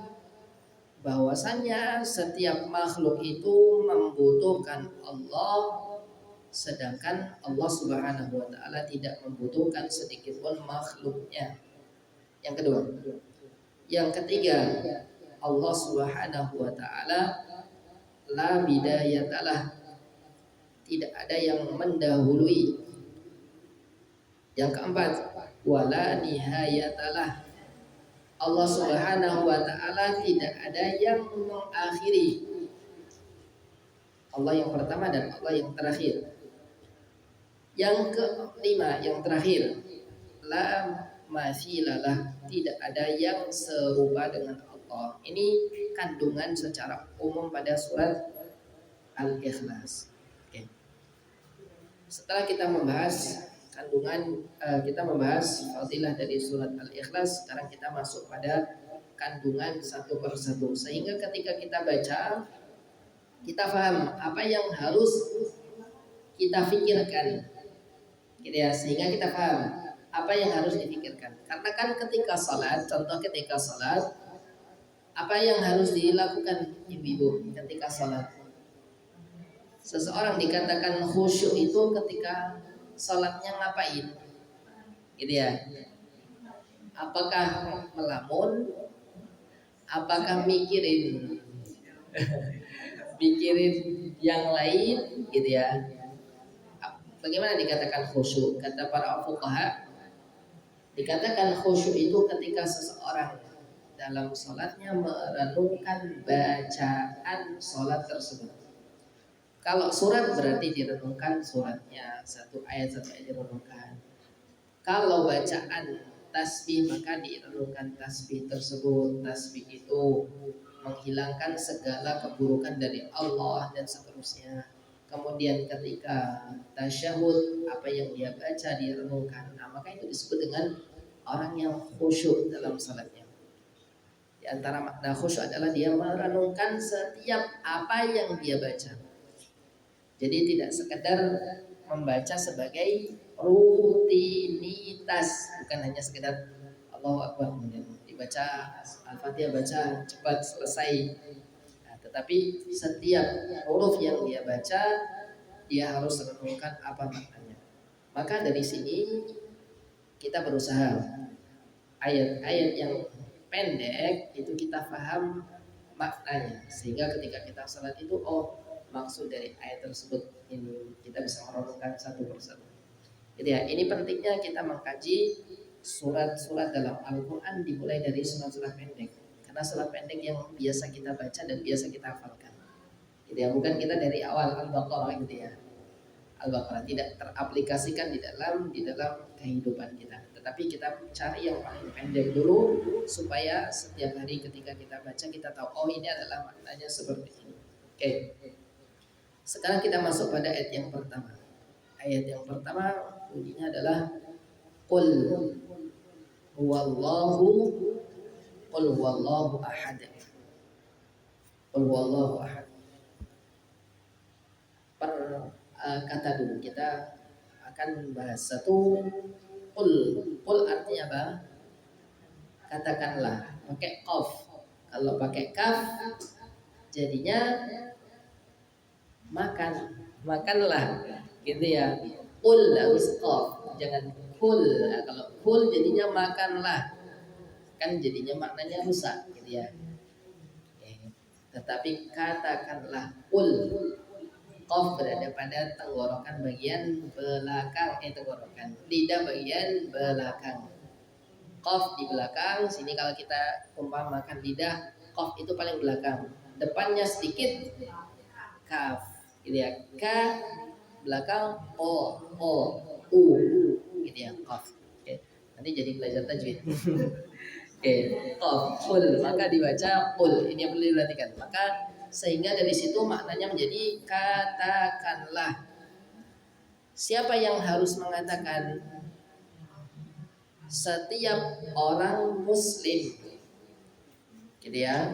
S1: bahwasannya setiap makhluk itu membutuhkan Allah, sedangkan Allah Subhanahu wa taala tidak membutuhkan sedikit pun makhluknya. Yang kedua. Yang ketiga, Allah Subhanahu wa taala la bidayatalah, tidak ada yang mendahului. Yang keempat, wala nihayatalah, Allah Subhanahu wa taala tidak ada yang mengakhiri. Allah yang pertama dan Allah yang terakhir. Yang kelima, yang terakhir, la masilalah, tidak ada yang serupa dengan Allah. Ini kandungan secara umum pada surat Al-Ikhlas. Oke. Setelah kita membahas kandungan, kita membahas fadilah dari surat Al-Ikhlas, sekarang kita masuk pada kandungan satu persatu, sehingga ketika kita baca, kita paham apa yang harus kita pikirkan, gitu ya, sehingga kita paham apa yang harus dipikirkan. Karena kan ketika salat, contoh ketika salat, apa yang harus dilakukan ibu-ibu ketika salat? Seseorang dikatakan khusyuk itu ketika salatnya ngapain? Gitu ya. Apakah melamun? Apakah mikirin yang lain, gitu ya? Bagaimana dikatakan khusyuk? Kata para fuqaha, dikatakan khusyuk itu ketika seseorang dalam sholatnya merenungkan bacaan sholat tersebut. Kalau surat berarti direnungkan suratnya, satu ayat direnungkan. Kalau bacaan tasbih maka direnungkan tasbih tersebut. Tasbih itu menghilangkan segala keburukan dari Allah dan seterusnya. Kemudian ketika tasyahud, apa yang dia baca direnungkan. Nah, maka itu disebut dengan orang yang khusyuk dalam salatnya. Di antara makna khusyuk adalah dia merenungkan setiap apa yang dia baca. Jadi tidak sekedar membaca sebagai rutinitas, bukan hanya sekedar Allahu Akbar kemudian dibaca Al-Fatihah, baca cepat selesai. Nah, tetapi setiap huruf yang dia baca dia harus renungkan apa maknanya. Maka dari sini kita berusaha ayat-ayat yang pendek itu kita paham maknanya, sehingga ketika kita salat itu maksud dari ayat tersebut ini kita bisa merenungkan satu persatu. Jadi ya, ini pentingnya kita mengkaji surat-surat dalam Al-Quran dimulai dari surat-surat pendek, karena surat pendek yang biasa kita baca dan biasa kita hafalkan. Jadi ya, bukan kita dari awal Al-Baqarah gitu ya. Al-Baqarah tidak teraplikasikan di dalam kehidupan kita, tetapi kita cari yang paling pendek dulu supaya setiap hari ketika kita baca kita tahu ini adalah maknanya seperti ini. Oke. Sekarang kita masuk pada ayat yang pertama. Ayat yang pertama bunyinya adalah Qul huwallahu ahad. Qul huwallahu ahad. Kata dulu kita akan bahas satu Qul. Qul artinya apa? Katakanlah, pakai qaf. Kalau pakai kaf jadinya makanlah gitu ya. Qul harus qaf, jangan kul. Nah, kalau kul jadinya makanlah, kan jadinya maknanya rusak gitu ya. Tetapi katakanlah qul. Qaf berada pada tenggorokan bagian belakang, tenggorokan lidah bagian belakang. Qaf di belakang sini, kalau kita umpamakan lidah, qaf itu paling belakang, depannya sedikit kaf gitu ya. Ka belakang o u gitu ya, qaf. Oke. Nanti jadi belajar tajwid. Oke, qaf qul maka dibaca qul. Ini yang perlu diperhatikan. Maka sehingga dari situ maknanya menjadi katakanlah. Siapa yang harus mengatakan? Setiap orang muslim gitu ya.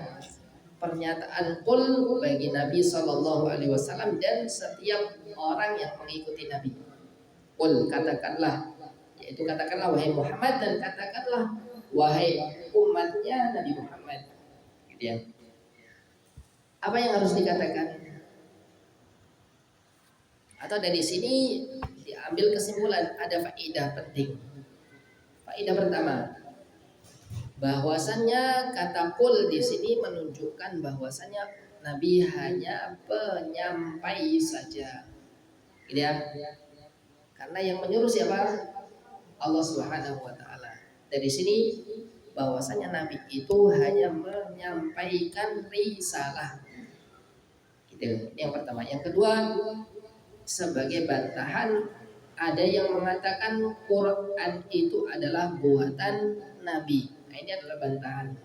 S1: Pernyataan qul bagi Nabi SAW dan setiap orang yang mengikuti Nabi. Qul, katakanlah, yaitu katakanlah wahai Muhammad, dan katakanlah wahai umatnya Nabi Muhammad gitu ya. Apa yang harus dikatakan? Atau dari sini diambil kesimpulan, ada faedah penting. Faedah pertama, bahwasannya kata qul di sini menunjukkan bahwasannya Nabi hanya penyampai saja, gitu ya. Karena yang menyuruh siapa? Allah Subhanahu wa taala. Dari sini bahwasanya Nabi itu hanya menyampaikan risalah. Gitu. Yang pertama, yang kedua, sebagai bantahan ada yang mengatakan Quran itu adalah buatan Nabi. Nah, ini adalah bantahan.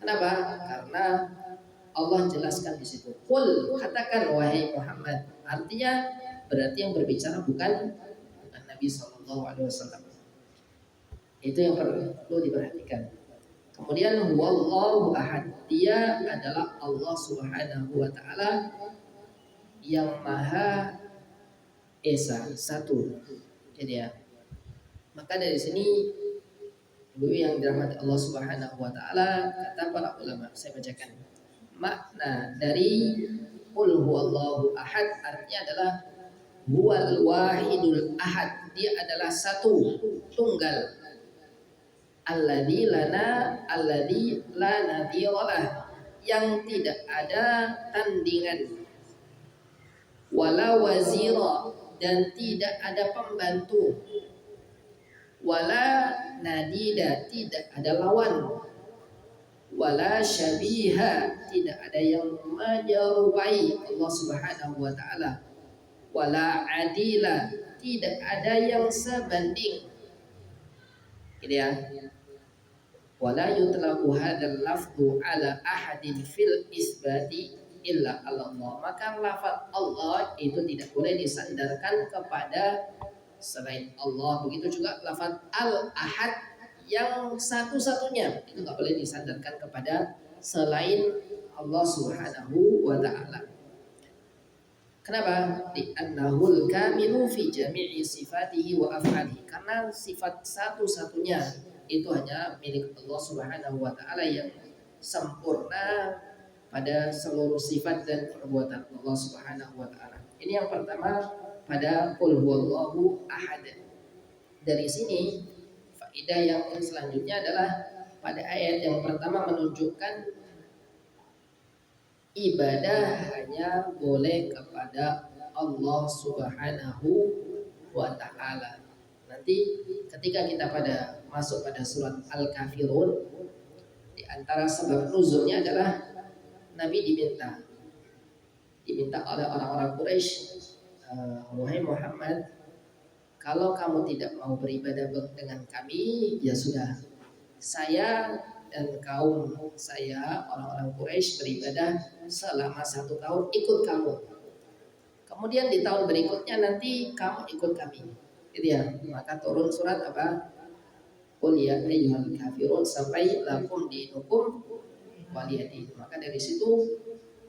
S1: Kenapa? Karena Allah jelaskan di situ. Qul, katakan wahai Muhammad. Artinya berarti yang berbicara bukan Nabi SAW. Itu yang perlu diperhatikan. Kemudian huwallahu ahad. Dia adalah Allah Subhanahu wa taala yang Maha Esa, satu. Jadi ya. Maka dari sini dulu yang dirahmati Allah Subhanahu wa taala, kata para ulama, saya bacakan. Makna dari qul huwallahu ahad artinya adalah huwal wahidul ahad. Dia adalah satu, tunggal. Alladzi la nadhiralah, yang tidak ada tandingan. Wala wazira, dan tidak ada pembantu. Wala nadida, tidak ada lawan. wala syabiha, tidak ada yang menyerupai Allah Subhanahu wa taala, wala adila, tidak ada yang sebanding. Gitu ya. Wala yutlaqu hadzal lafdhu ala ahadin fil isbati illa Allah. Maka lafaz Allah itu tidak boleh disandarkan kepada selain Allah. Begitu juga lafaz al-ahad yang satu-satunya itu nggak boleh disandarkan kepada selain Allah Subhanahu wa taala. Kenapa? Li'annahul kamilu fi jami'i sifatihi wa af'alihi. Karena sifat satu-satunya itu hanya milik Allah Subhanahu wa taala yang sempurna pada seluruh sifat dan perbuatan Allah Subhanahu wa taala. Ini yang pertama pada qul huwallahu ahad. Dari sini faedah yang selanjutnya adalah pada ayat yang pertama menunjukkan ibadah hanya boleh kepada Allah Subhanahu wa taala. Nanti ketika kita masuk pada surat Al-Kafirun, di antara sebab nuzulnya adalah Nabi diminta oleh orang-orang Quraisy, wahai Muhammad, kalau kamu tidak mau beribadah dengan kami, ya sudah, saya dan kaum saya orang-orang Quraisy beribadah selama 1 tahun ikut kamu. Kemudian di tahun berikutnya nanti kamu ikut kami. Gitu ya. Maka turun surat apa? Qul ya ayyuhal kafirun sampai lakum dinukum waliyadin. Maka dari situ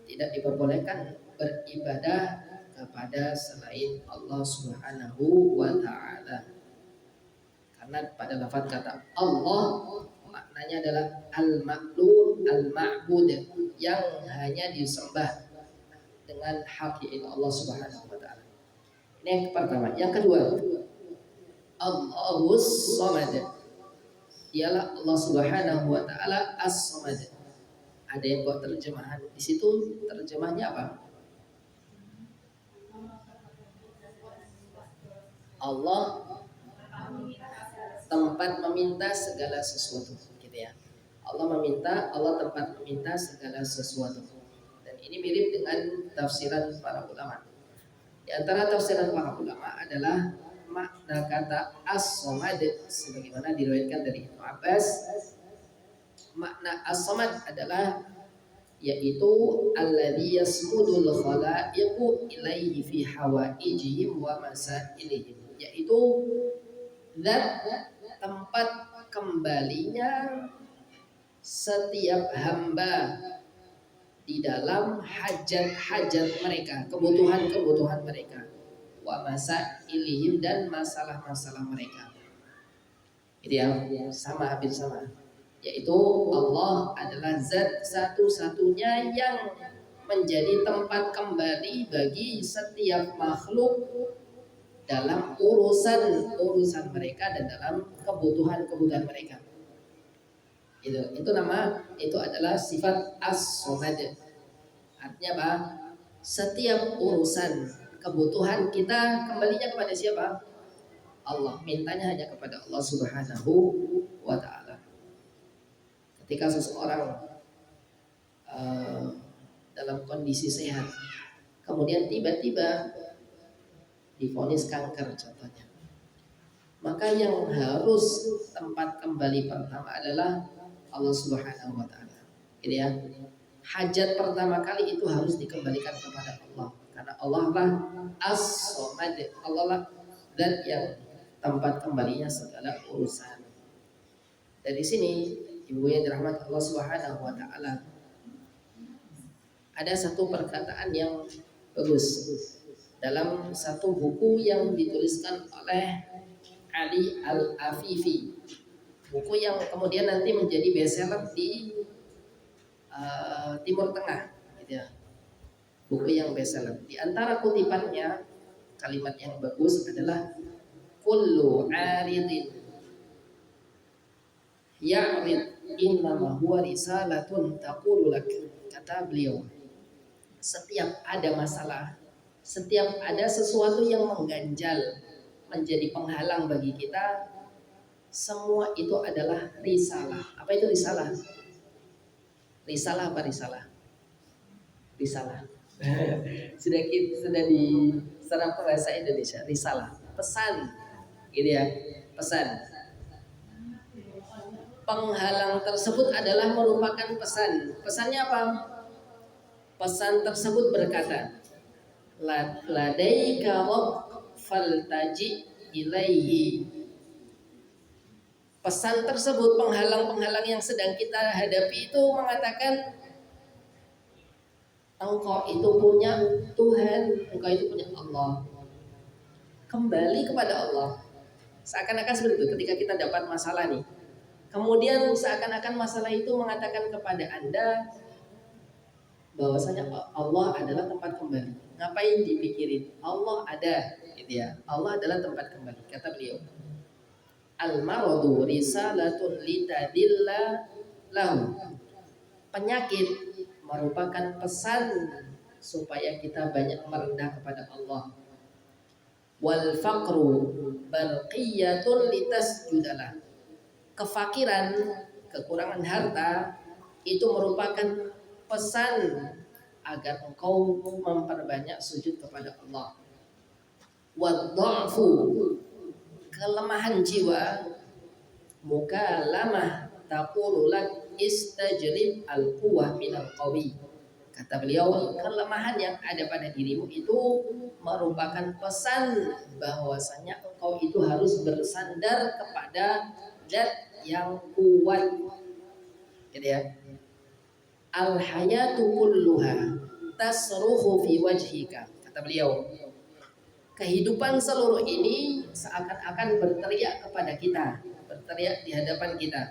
S1: tidak diperbolehkan beribadah kepada selain Allah Subhanahu wa taala. Karena pada lafaz kata Allah maknanya adalah al-ma'lum, al-ma'bud, yang hanya disembah dengan hak yaitu Allah Subhanahu wa taala. Ini yang pertama. Yang kedua, Allahus Samad. Dialah Allah Subhanahu wa taala As-Samad. Ada yang buat terjemahan di situ, terjemahnya apa? Allah tempat meminta segala sesuatu, gitu ya. Allah tempat meminta segala sesuatu. Dan ini mirip dengan tafsiran para ulama. Di antara tafsiran para ulama adalah makna kata as-samad sebagaimana diriwayatkan dari Ibnu Abbas. Makna as-samad adalah yaitu alladzi yasmudul khalaiqu ilaihi fi hawaijihim wa masailihim, yaitu zat tempat kembalinya setiap hamba di dalam hajat-hajat mereka, kebutuhan-kebutuhan mereka, wa masailihim, dan masalah-masalah mereka. Itu yang hampir sama. Yaitu Allah adalah zat satu-satunya yang menjadi tempat kembali bagi setiap makhluk dalam urusan mereka dan dalam kebutuhan mereka. Itu adalah sifat as-samad. Artinya apa? Setiap urusan kebutuhan kita kembalinya kepada siapa? Allah. Mintanya hanya kepada Allah Subhanahu wa taala. Ketika seseorang dalam kondisi sehat, kemudian tiba-tiba divonis kanker contohnya, maka yang harus tempat kembali pertama adalah Allah Subhanahu wa taala. Ini ya. Hajat pertama kali itu harus dikembalikan kepada Allah, karena Allah lah As-Samad. Allah lah zat yang tempat kembalinya segala urusan. Dari sini ibu yang dirahmati Allah Subhanahu wa taala, ada satu perkataan yang bagus dalam satu buku yang dituliskan oleh Ali Al-Afifi, buku yang kemudian nanti menjadi bestseller di Timur Tengah, gitu ya. Buku yang bestseller. Di antara kutipannya, kalimat yang bagus adalah kullu aridin ya'rid innama huwa risalatun taqulu lak. Kata beliau, setiap ada masalah, setiap ada sesuatu yang mengganjal, menjadi penghalang bagi kita, semua itu adalah risalah. Apa itu risalah? Risalah apa risalah? Risalah. sudah diserap bahasa Indonesia. Risalah, pesan, gitu ya, pesan. Penghalang tersebut adalah merupakan pesan. Pesannya apa? Pesan tersebut berkata, ladaika faltaji ilaihi. Pesan tersebut, penghalang-penghalang yang sedang kita hadapi itu mengatakan, engkau itu punya Tuhan, engkau itu punya Allah. Kembali kepada Allah. Seakan-akan seperti itu ketika kita dapat masalah nih. Kemudian seakan-akan masalah itu mengatakan kepada Anda bahwasanya Allah adalah tempat kembali. Ngapain dipikirin? Allah ada, gitu ya. Allah adalah tempat kembali. Kata beliau, al-maradu risalatun litadilla lahu. Penyakit merupakan pesan supaya kita banyak merendah kepada Allah. Wal faqru barqiyatun litasjudalah. Kefakiran, kekurangan harta itu merupakan pesan agar engkau memperbanyak sujud kepada Allah. Wad-dha'fu, kelemahan jiwa, mukalamah taqulu lak istajlib al-quwwah minal qawi. Kata beliau, kelemahan yang ada pada dirimu itu merupakan pesan bahwasanya engkau itu harus bersandar kepada zat yang kuat. Gitu ya. Al-hayatu kulluha tasruhu fi wajhika. Kata beliau, kehidupan seluruh ini seakan-akan berteriak kepada kita, berteriak di hadapan kita.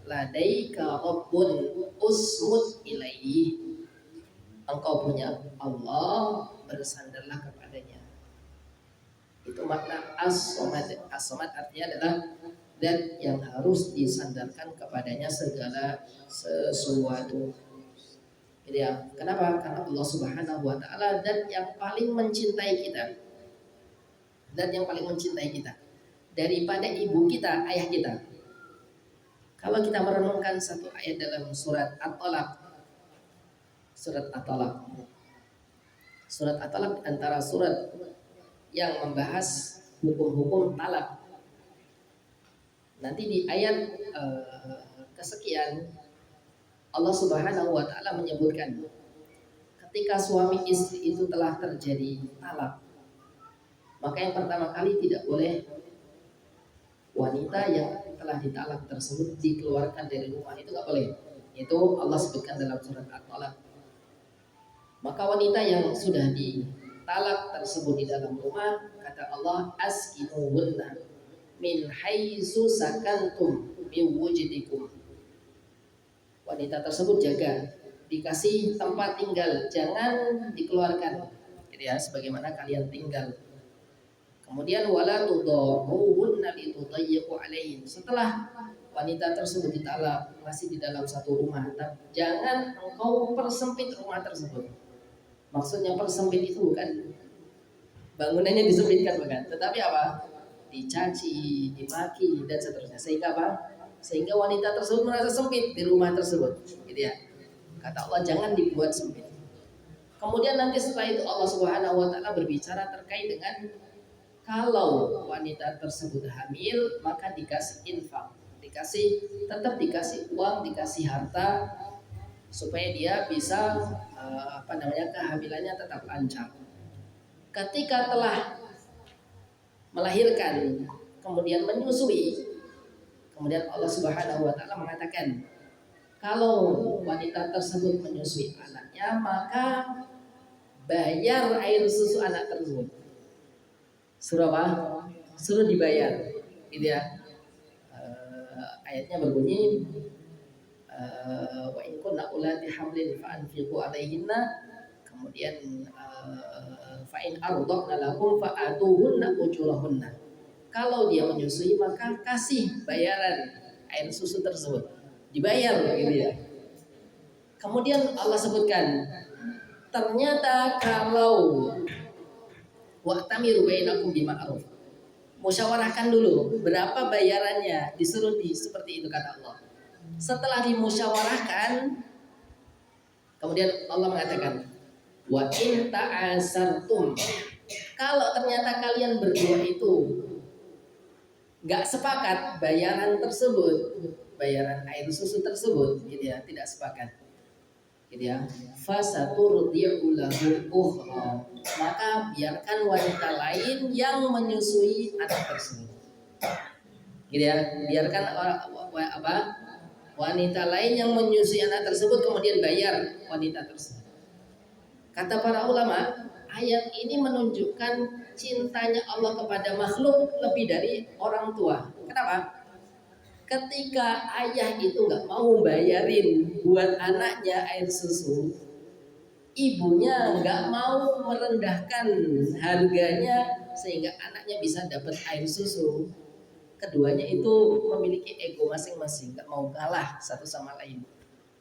S1: Ladaika rabbun usmud ilaihi. Engkau punya Allah, bersandarlah kepadanya. Itu makna as-somad. As-somad artinya adalah dan yang harus disandarkan kepadanya segala sesuatu. Jadi ya, kenapa? Karena Allah Subhanahu wa taala dan yang paling mencintai kita. Dan yang paling mencintai kita daripada ibu kita, ayah kita. Kalau kita merenungkan satu ayat dalam surat At-Talaq. Surat At-Talaq. Surat At-Talaq antara surat yang membahas hukum-hukum talak. Nanti di ayat kesekian Allah Subhanahu wa taala menyebutkan ketika suami istri itu telah terjadi talak, maka yang pertama kali tidak boleh wanita yang telah ditalak tersebut dikeluarkan dari rumah, itu nggak boleh. Itu Allah sebutkan dalam surat At-Talaq. Maka wanita yang sudah ditalak tersebut di dalam rumah, kata Allah, askinuhunna min haitsu sakantum min wujdikum. Wanita tersebut jaga, dikasih tempat tinggal, jangan dikeluarkan, gitu ya, sebagaimana kalian tinggal. Kemudian wala tudharruhunna litudayyiqu alaihin. Setelah wanita tersebut ditalak, masih di dalam satu rumah, jangan engkau persempit rumah tersebut. Maksudnya persempit itu bukan bangunannya disempitkan, bukan, tetapi apa? Dicaci, dimaki dan seterusnya. Sehingga apa? Sehingga wanita tersebut merasa sempit di rumah tersebut, gitu ya. Kata Allah, jangan dibuat sempit. Kemudian nanti setelah itu Allah Subhanahu wa taala berbicara terkait dengan kalau wanita tersebut hamil, maka dikasih infak, tetap dikasih uang, dikasih harta supaya dia bisa kehamilannya tetap lancar. Ketika telah melahirkan, kemudian menyusui, kemudian Allah Subhanahu wa taala mengatakan, kalau wanita tersebut menyusui anaknya, maka bayar air susu anak tersebut. Suruh apa? Suruh dibayar, gitu ya. Ayatnya berbunyi, wa in kunna ulati hamlin fa anfiqu alaihinna, kemudian fa in ardaqna lakum fa atuhunna ujurahunna. Kalau dia menyusui, maka kasih bayaran air susu tersebut, dibayar, gitu ya. Kemudian Allah sebutkan, ternyata kalau wa'tamiru bainakum bima'ruf, musyawarahkan dulu berapa bayarannya, disuruh seperti itu kata Allah. Setelah dimusyawarahkan, Kemudian Allah mengatakan, wa in ta'asartum, kalau ternyata kalian berdua itu nggak sepakat bayaran tersebut, bayaran air susu tersebut, gitu ya, tidak sepakat, gitu ya, fasaturdi'u lahu ukhra, maka biarkan wanita lain yang menyusui anak tersebut, gitu ya, biarkan wanita lain yang menyusui anak tersebut kemudian bayar wanita tersebut. Kata para ulama, ayat ini menunjukkan cintanya Allah kepada makhluk lebih dari orang tua. Kenapa? Ketika ayah itu nggak mau bayarin buat anaknya air susu, ibunya nggak mau merendahkan harganya sehingga anaknya bisa dapat air susu. Keduanya itu memiliki ego masing-masing, nggak mau kalah satu sama lain.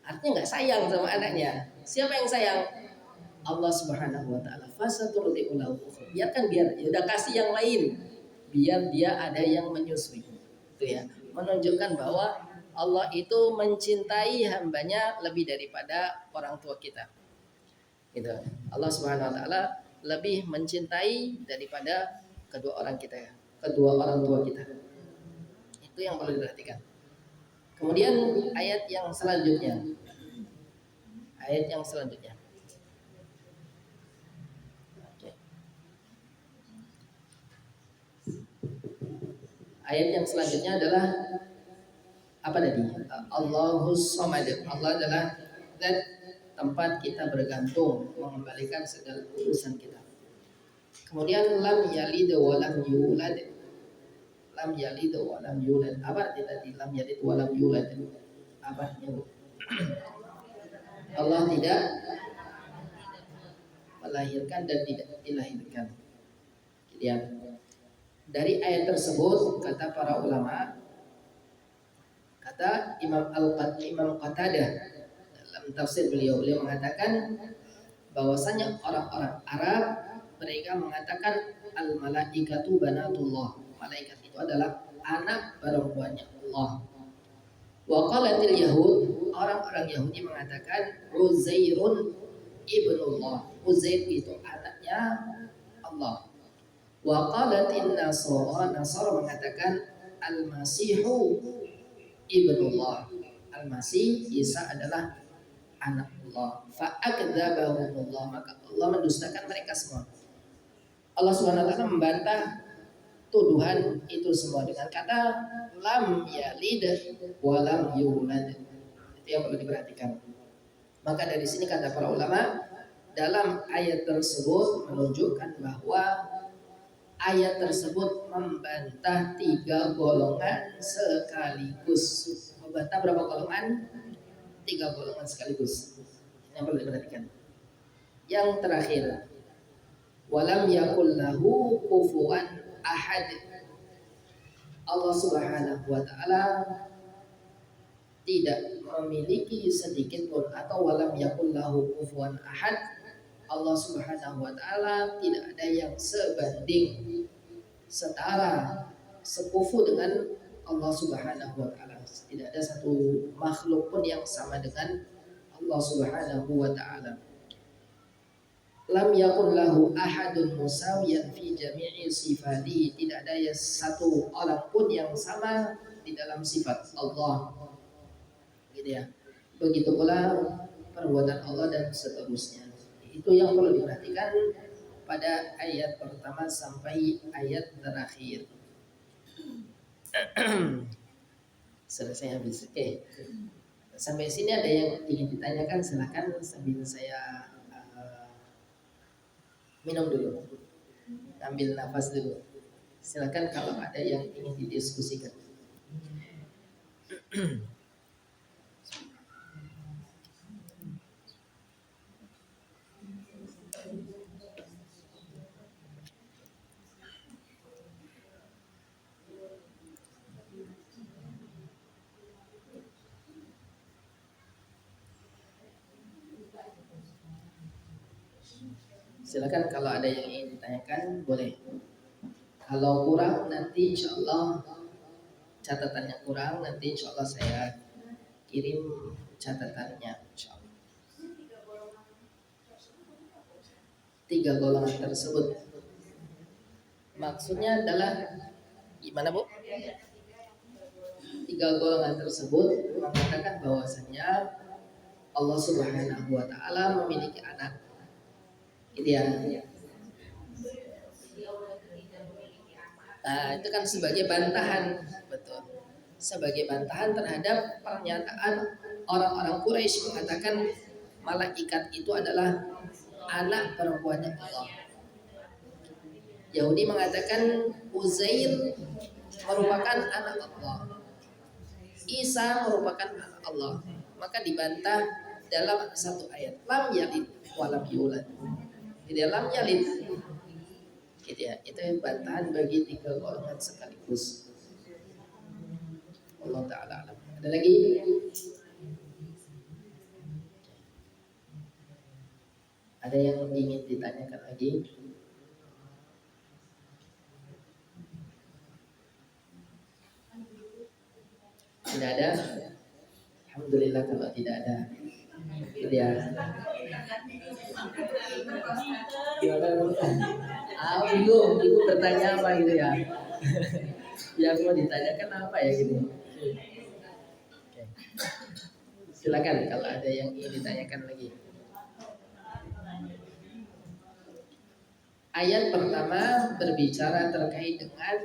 S1: Artinya nggak sayang sama anaknya. Siapa yang sayang? Allah Subhanahu wa taala. Fasaturdi'u lahu. Biarkan biar, ya udah kasih yang lain. Biar dia ada yang menyusui. Itu ya. Menunjukkan bahwa Allah itu mencintai hambanya lebih daripada orang tua kita. Gitu. Allah Subhanahu wa taala lebih mencintai daripada kedua orang kita ya. Kedua orang tua kita. Itu yang perlu diperhatikan. Kemudian ayat yang selanjutnya. Ayat yang selanjutnya. Ayat yang selanjutnya adalah apa tadi? Allahus Samad. Allah adalah zat tempat kita bergantung, mengembalikan segala urusan kita. Kemudian lam yalid wa lam yulad. Lam yalid wa lam yulad. Apa arti tadi lam yalid wa lam yulad? Apa artinya, Bu? Allah tidak melahirkan dan tidak dilahirkan. Lihat. Dari ayat tersebut kata para ulama, kata Imam Qatadah dalam tafsir beliau mengatakan bahwasanya orang-orang Arab mereka mengatakan al malaikatu banatullah, malaikat itu adalah anak perempuannya Allah. Wa qalatil yahud, orang-orang Yahudi mengatakan Uzairun ibnullah, Uzair itu anaknya Allah. Wa qalatin nasara, nasara mengatakan al-masihu ibnullah, al-masih Isa adalah anak Allah. Fa akdzabahumullah, maka Allah mendustakan mereka semua. Allah Subhanahu wa taala membantah tuduhan itu semua dengan kata lam yalid wa lam yulad. Itu yang perlu diperhatikan. Maka dari sini kata para ulama, dalam ayat tersebut menunjukkan bahwa ayat tersebut membantah 3 golongan sekaligus. Membantah berapa golongan? 3 golongan sekaligus. Ini yang perlu diperhatikan. Yang terakhir, walam yakul lahu kufuwan ahad. Allah Subhanahu wa taala tidak memiliki sedikit pun, atau walam yakul lahu kufuwan ahad, Allah Subhanahu wa taala tidak ada yang sebanding, setara, sekufu dengan Allah Subhanahu wa taala. Tidak ada satu makhluk pun yang sama dengan Allah Subhanahu wa taala. Lam yakun lahu ahadun musawiyan fi jami'i sifatihi, tidak ada satu orang pun yang sama di dalam sifat Allah. Gitu ya. Begitu pula perbuatan Allah dan seterusnya. Itu yang perlu diperhatikan pada ayat pertama sampai ayat terakhir. Selesai habis. Sampai sini ada yang ingin ditanyakan, silakan sambil saya minum dulu, ambil nafas dulu. Silakan kalau ada yang ingin didiskusikan. Silakan kalau ada yang ingin ditanyakan boleh. Kalau kurang nanti insya Allah, catatannya kurang nanti insya Allah saya kirim catatannya insya Allah. tiga golongan tersebut. Maksudnya adalah gimana Bu? Tiga golongan tersebut mengatakan bahwasanya Allah Subhanahu wa taala memiliki anak. Gitu ya. Nah, itu kan sebagai bantahan, betul. Sebagai bantahan terhadap pernyataan orang-orang Quraisy mengatakan malaikat itu adalah anak perempuannya Allah. Yahudi mengatakan Uzair merupakan anak Allah. Isa merupakan anak Allah. Maka dibantah dalam satu ayat, lam yalid walam yulad. Di dalam yalid. Gitu ya. Itu bantahan bagi tiga golongan sekaligus. Allah taala alam. Ada lagi? Ada yang ingin ditanyakan lagi? Tidak ada? Alhamdulillah kalau tidak ada. Gitu ya. Bingung bertanya apa gitu ya. Yang mau ditanyakan apa ya gitu. Oke. Silakan kalau ada yang ingin ditanyakan lagi. Ayat pertama berbicara terkait dengan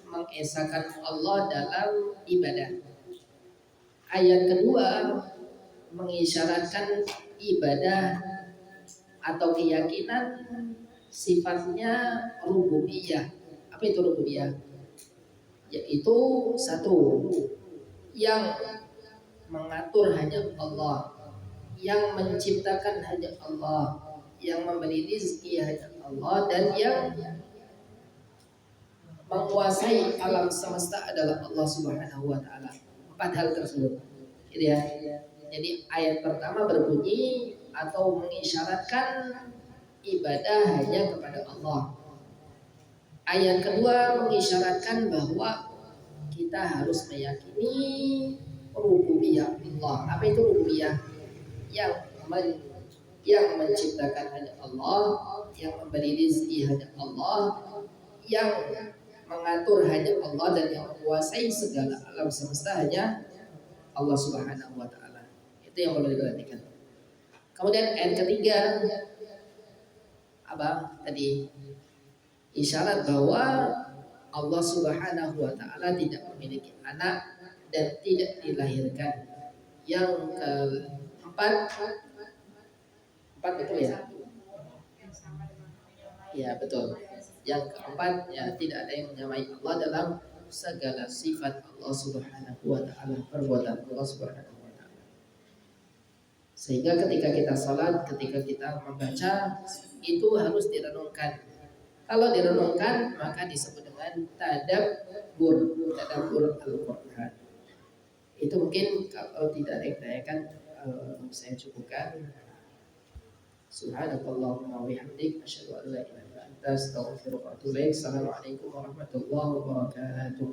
S1: mengesahkan Allah dalam ibadah. Ayat kedua mengisyaratkan ibadah atau keyakinan sifatnya rububiyah. Apa itu rububiyah? Yaitu satu, yang mengatur hanya Allah, yang menciptakan hanya Allah, yang memberi rezeki hanya Allah, dan yang menguasai alam semesta adalah Allah Subhanahu wa taala. Empat hal tersebut. Gitu ya. Jadi ayat pertama berbunyi atau mengisyaratkan ibadah hanya kepada Allah. Ayat kedua mengisyaratkan bahwa kita harus meyakini rububiyah Allah. Apa itu rububiyah? Yang menciptakan hanya Allah, yang memberi rezeki hanya Allah, yang mengatur hanya Allah, dan yang menguasai segala alam semesta hanya Allah Subhanahu wa taala. Itu yang perlu diperhatikan. Kemudian ayat ketiga apa tadi? Isyarat bahwa Allah Subhanahu wa taala tidak memiliki anak dan tidak dilahirkan. Yang keempat, empat betul ya? Ya betul. Yang keempat, ya tidak ada yang menyamai Allah dalam segala sifat Allah Subhanahu wa taala, perbuatan Allah Subhanahu wa taala. Sehingga ketika kita salat, ketika kita membaca, itu harus direnungkan. Kalau direnungkan maka disebut dengan tadabbur Al-Qur'an. Itu mungkin kalau tidak ada yang ditanyakan, saya cukupkan. Subhanakallahumma wa bihamdik asyhadu an la ilaha illa anta astaghfiruka wa atubu ilaik. Assalamualaikum warahmatullahi wabarakatuh.